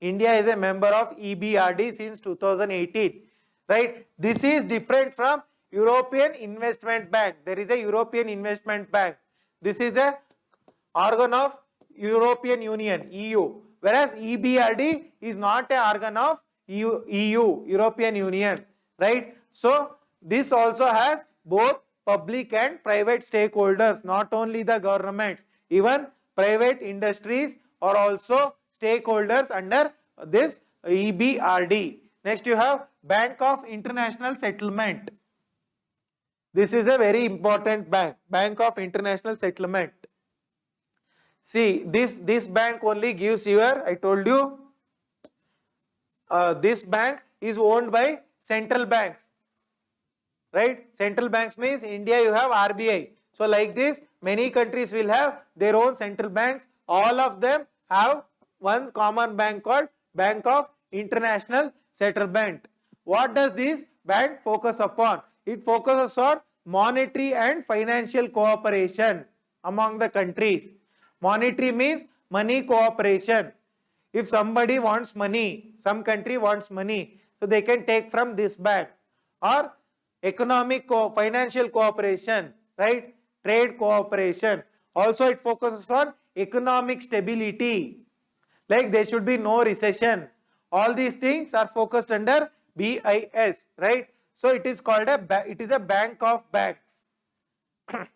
India is a member of EBRD since 2018. Right? This is different from European Investment Bank. There is a European Investment Bank. This is a organ of European Union, EU. Whereas EBRD is not an organ of EU, European Union. Right? So, this also has both public and private stakeholders, not only the governments, even private industries are also stakeholders under this EBRD. Next you have Bank of International Settlement. This is a very important bank, Bank of International Settlement. See, this bank only gives your, I told you, this bank is owned by central banks. Right? Central banks means India you have RBI. So like this, many countries will have their own central banks. All of them have one common bank called Bank of International Settlement. What does this bank focus upon? It focuses on monetary and financial cooperation among the countries. Monetary means money cooperation. If somebody wants money, some country wants money, so they can take from this bank. Or economic financial cooperation, right? Trade cooperation. Also it focuses on economic stability. Like there should be no recession. All these things are focused under BIS, right? So it is called it is a bank of banks.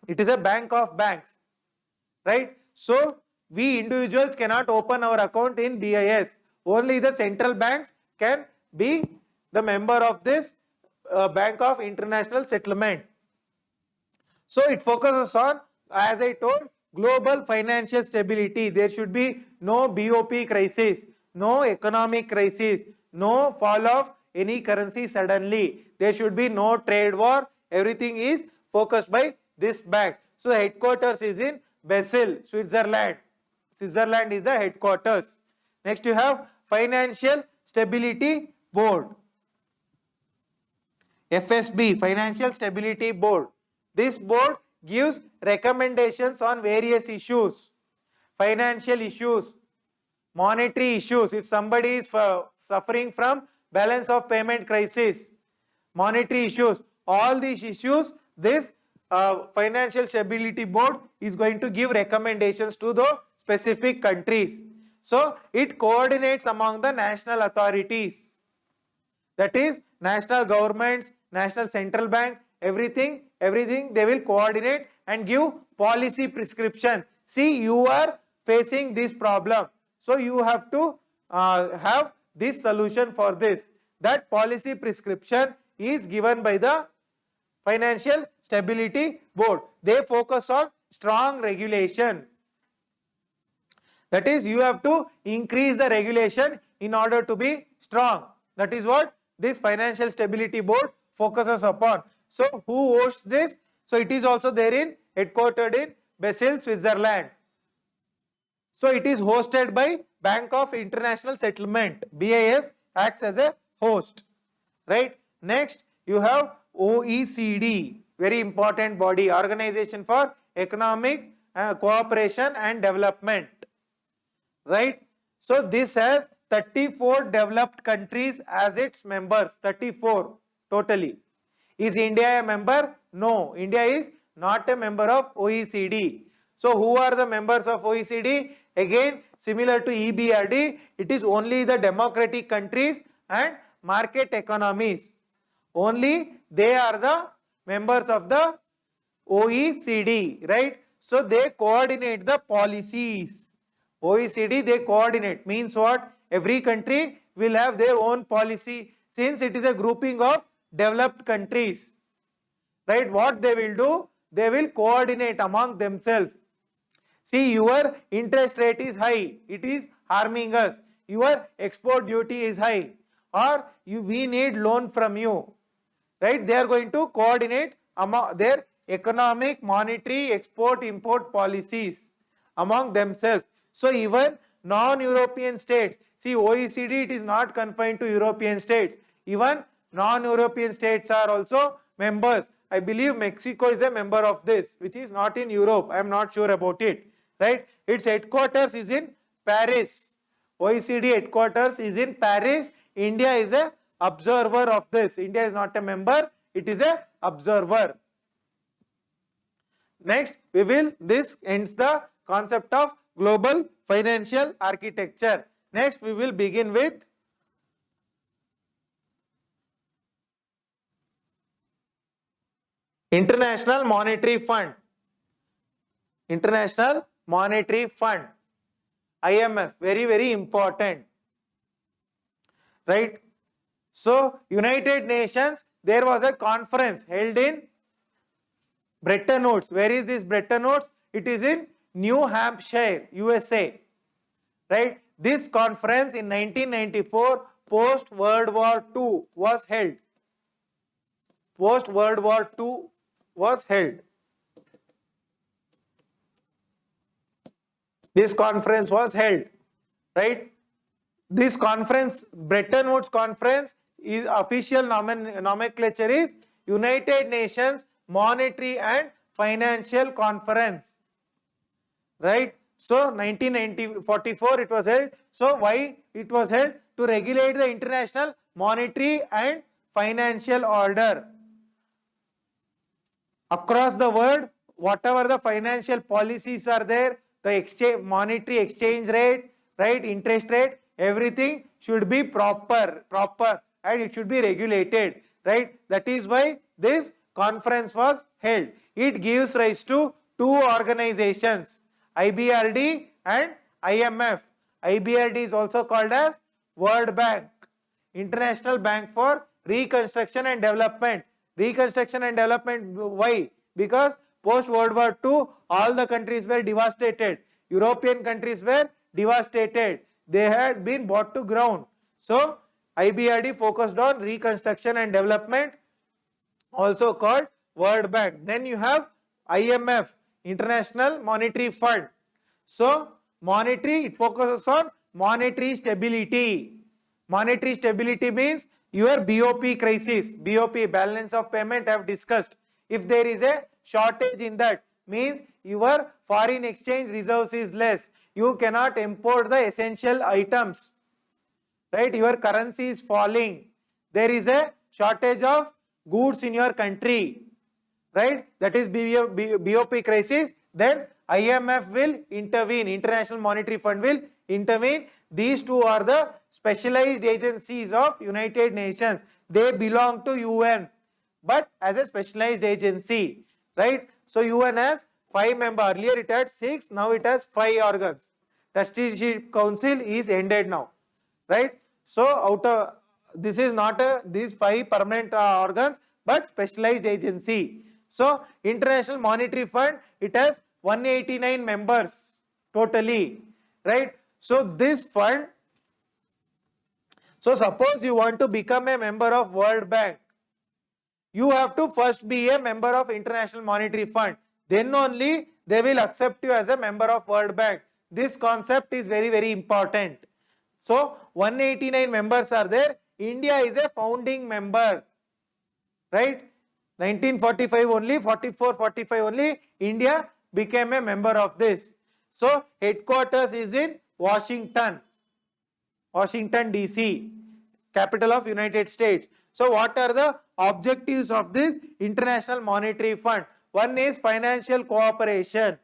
It is a bank of banks, right? So we individuals cannot open our account in BIS. Only the central banks can be the member of this Bank of International Settlement. So it focuses on, as I told, global financial stability. There should be no BOP crisis, no economic crisis, no fall of any currency suddenly. There should be no trade war. Everything is focused by this bank. So the headquarters is in Basel, Switzerland. Switzerland is the headquarters. Next you have Financial Stability Board. FSB, Financial Stability Board. This board gives recommendations on various issues, financial issues, monetary issues. If somebody is suffering from balance of payment crisis, monetary issues, all these issues, this Financial Stability Board is going to give recommendations to the specific countries. So, it coordinates among the national authorities. That is, national governments, national central bank, everything they will coordinate and give policy prescription. See, you are facing this problem, so you have to have this solution for this. That policy prescription is given by the Financial Stability Board. They focus on strong regulation. That is, you have to increase the regulation in order to be strong. That is what this Financial Stability Board focuses upon. So who hosts this? So it is also there in headquartered in Basel, Switzerland. So it is hosted by Bank of International Settlement. BIS acts as a host. Right? Next, you have OECD, very important body, Organization for Economic Cooperation and Development. Right? So this has 34 developed countries as its members, 34 totally. Is India a member? No, India is not a member of OECD. So who are the members of OECD? Again, similar to EBRD, it is only the democratic countries and market economies. Only they are the members of the OECD, right? So they coordinate the policies. OECD, they coordinate, means what? Every country will have their own policy, since it is a grouping of developed countries. Right? What they will do? They will coordinate among themselves. See, your interest rate is high, it is harming us. Your export duty is high, or we need loan from you. Right? They are going to coordinate among their economic, monetary, export, import policies among themselves. So even non-European states, see, OECD, it is not confined to European states. Even non-European states are also members. I believe Mexico is a member of this, which is not in Europe. I am not sure about it. Right? Its headquarters is in Paris. OECD headquarters is in Paris. India is a observer of this. India is not a member. It is a observer. Next, this ends the concept of global financial architecture. Next, we will begin with International Monetary Fund. International Monetary Fund, IMF, very, very important. Right? So, United Nations, there was a conference held in Bretton Woods. Where is this Bretton Woods? It is in New Hampshire, USA. Right? This conference in 1994, post World War II, was held. Post World War II was held. This conference was held. Right? This conference, Bretton Woods Conference, is official nomenclature is United Nations Monetary and Financial Conference. Right? So 1944 it was held. So why it was held? To regulate the international monetary and financial order. Across the world, whatever the financial policies are there, the monetary exchange rate, right, interest rate, everything should be proper, and it should be regulated, right? That is why this conference was held. It gives rise to two organizations, IBRD and IMF. IBRD is also called as World Bank, International Bank for Reconstruction and Development. Reconstruction and development, why? Because post World War II, all the countries were devastated. European countries were devastated. They had been brought to ground. So, IBRD focused on reconstruction and development, also called World Bank. Then you have IMF, International Monetary Fund. So, monetary, it focuses on monetary stability. Monetary stability means your BOP crisis, BOP, balance of payment, I have discussed. If there is a shortage in that, means your foreign exchange reserves is less. You cannot import the essential items. Right? Your currency is falling. There is a shortage of goods in your country. Right? That is BOP crisis. Then IMF will intervene. International Monetary Fund will intervene. These two are the specialized agencies of United Nations. They belong to UN, but as a specialized agency. Right? So UN has 5 members. Earlier it had 6. Now it has 5 organs. Trusteeship Council is ended now. Right? So out of this is not these 5 permanent organs, but specialized agency. So International Monetary Fund, it has 189 members totally, right? So this fund, so suppose you want to become a member of World Bank, you have to first be a member of International Monetary Fund. Then only they will accept you as a member of World Bank. This concept is very, very important. So 189 members are there. India is a founding member, right? 1945 only, 44, 45 only, India became a member of this. So headquarters is in Washington, Washington DC, capital of United States. So what are the objectives of this International Monetary Fund? One is financial cooperation,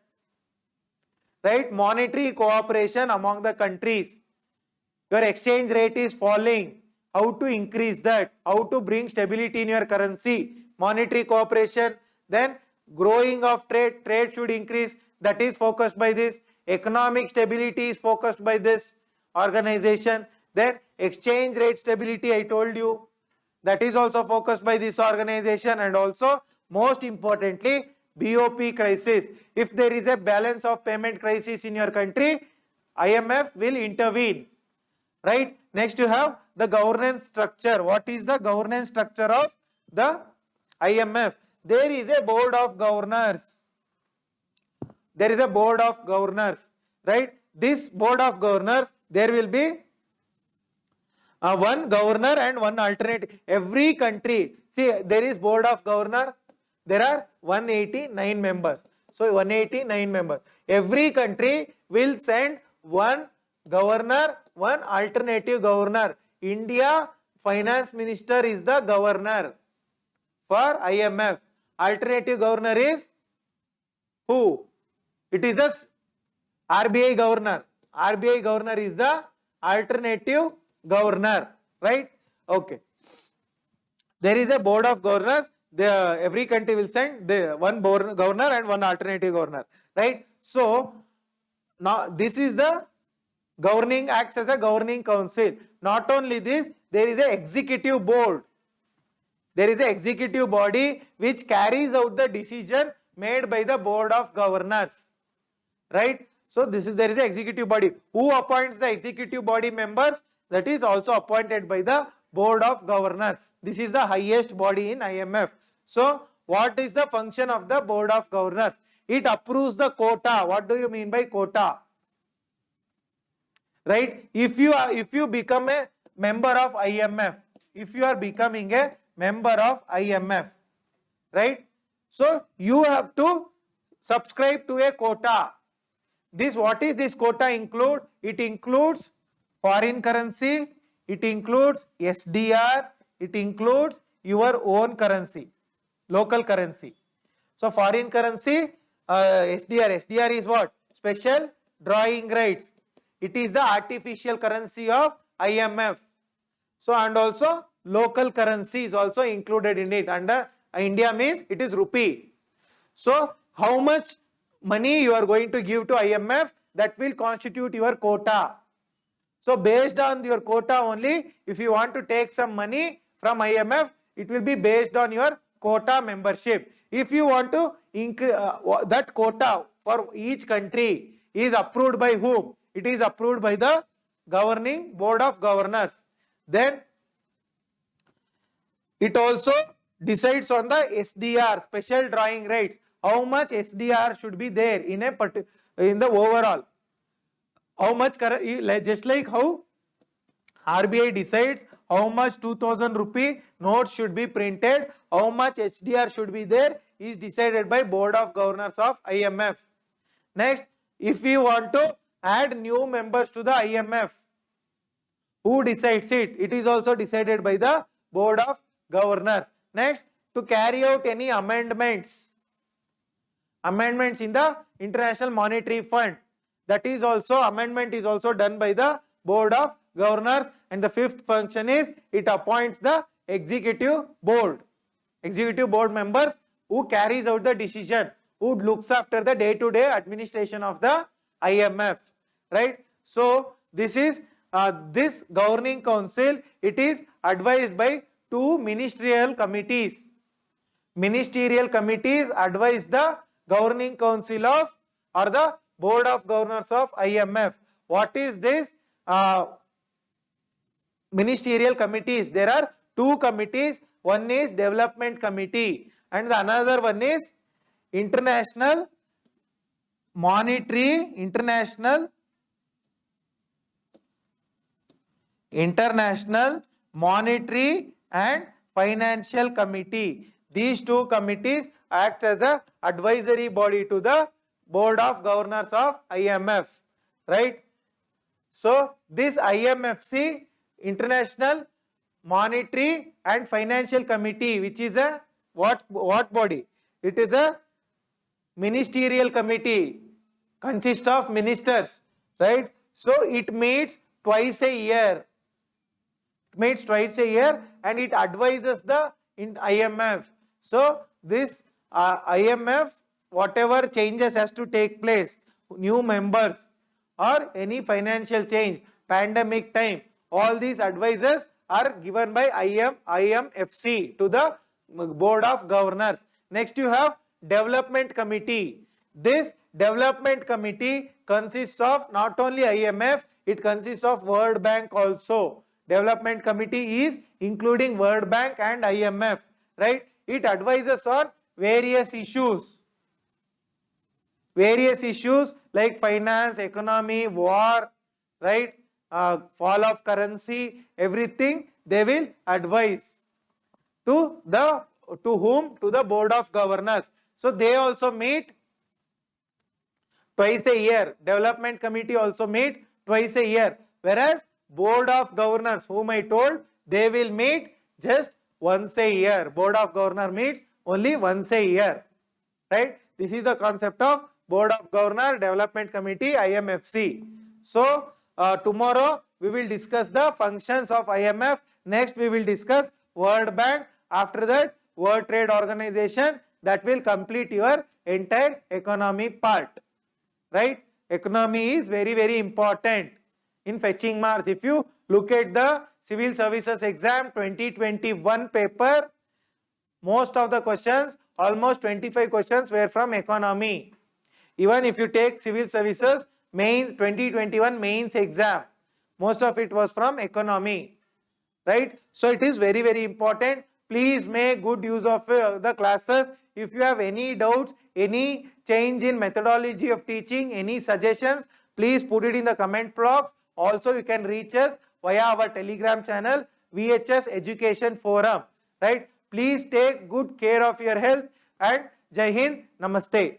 right? Monetary cooperation among the countries. Your exchange rate is falling. How to increase that? How to bring stability in your currency? Monetary cooperation. Then growing of trade. Trade should increase. That is focused by this. Economic stability is focused by this organization. Then exchange rate stability, I told you, that is also focused by this organization. And also most importantly, BOP crisis. If there is a balance of payment crisis in your country, IMF will intervene, right? Next you have the governance structure. What is the governance structure of the IMF? There is a board of governors. There is a board of governors, right? This board of governors, there will be one governor and one alternate. Every country, see, there is board of governor, there are 189 members. So 189 members. Every country will send one governor, one alternative governor. India finance minister is the governor for IMF. Alternative governor is who? It is the RBI governor. RBI governor is the alternative governor, right? Okay. There is a board of governors. Every country will send one board governor and one alternative governor, right? So now this is the governing, acts as a governing council. Not only this, there is an executive board. There is an executive body which carries out the decision made by the board of governors, right? So there is an executive body. Who appoints the executive body members? That is also appointed by the board of governors. This is the highest body in IMF. So what is the function of the board of governors? It approves the quota. What do you mean by quota? Right? If you become a member of IMF, if you are becoming a member of IMF, right? So you have to subscribe to a quota. What is this quota include? It includes foreign currency, it includes SDR, it includes your own currency, local currency. So foreign currency, SDR is what? Special drawing rights. It is the artificial currency of IMF. So and also local currency is also included in it. Under India means it is rupee. So how much money you are going to give to IMF, that will constitute your quota. So based on your quota only, if you want to take some money from IMF, it will be based on your quota membership. If you want to increase that quota for each country is approved by whom? It is approved by the governing board of governors. Then it also decides on the SDR, special drawing rights. How much SDR should be there in the overall? How much, just like how RBI decides how much 2000 rupee notes should be printed, how much SDR should be there is decided by board of governors of IMF. Next, if you want to add new members to the IMF, who decides it? It is also decided by the board of governors. Next, to carry out any amendments in the International Monetary Fund, that is also, amendment is also done by the board of governors. And the fifth function is it appoints the executive board members who carries out the decision, who looks after the day-to-day administration of the IMF, right? So this is this governing council. It is advised by two ministerial committees. Ministerial committees advise the governing council of or the Board of Governors of IMF. What is this? Ministerial committees. There are two committees. One is Development Committee and the another one is International Monetary International Monetary and Financial Committee. These two committees act as a advisory body to the Board of Governors of IMF, right? So this IMFC, International Monetary and Financial Committee, which is a what body? It is a ministerial committee, consists of ministers, right? So it meets twice a year. It meets twice a year and it advises the IMF. So this IMF, whatever changes has to take place, new members or any financial change, pandemic time, all these advices are given by IMFC to the Board of Governors. Next you have Development Committee. This Development Committee consists of not only IMF, it consists of World Bank also. Development Committee is including World Bank and IMF, right? It advises on various issues. Various issues like finance, economy, war, right? Fall of currency, everything they will advise to whom? To the Board of Governors. So they also meet twice a year. Development Committee also meet twice a year. Whereas Board of Governors, whom I told, they will meet just once a year. Board of Governors meets only once a year, right? This is the concept of Board of Governors, Development Committee, IMFC. So tomorrow we will discuss the functions of IMF. Next we will discuss World Bank. After that World Trade Organization. That will complete your entire economy part, right? Economy is very, very important in fetching marks. If you look at the Civil Services Exam 2021 paper, most of the questions, almost 25 questions were from economy. Even if you take Civil Services main 2021 mains exam, most of it was from economy, right? So it is very, very important. Please make good use of the classes. If you have any doubts, any change in methodology of teaching, any suggestions, please put it in the comment box. Also, you can reach us via our Telegram channel, VHS Education Forum, right? Please take good care of your health and Jai Hind, Namaste.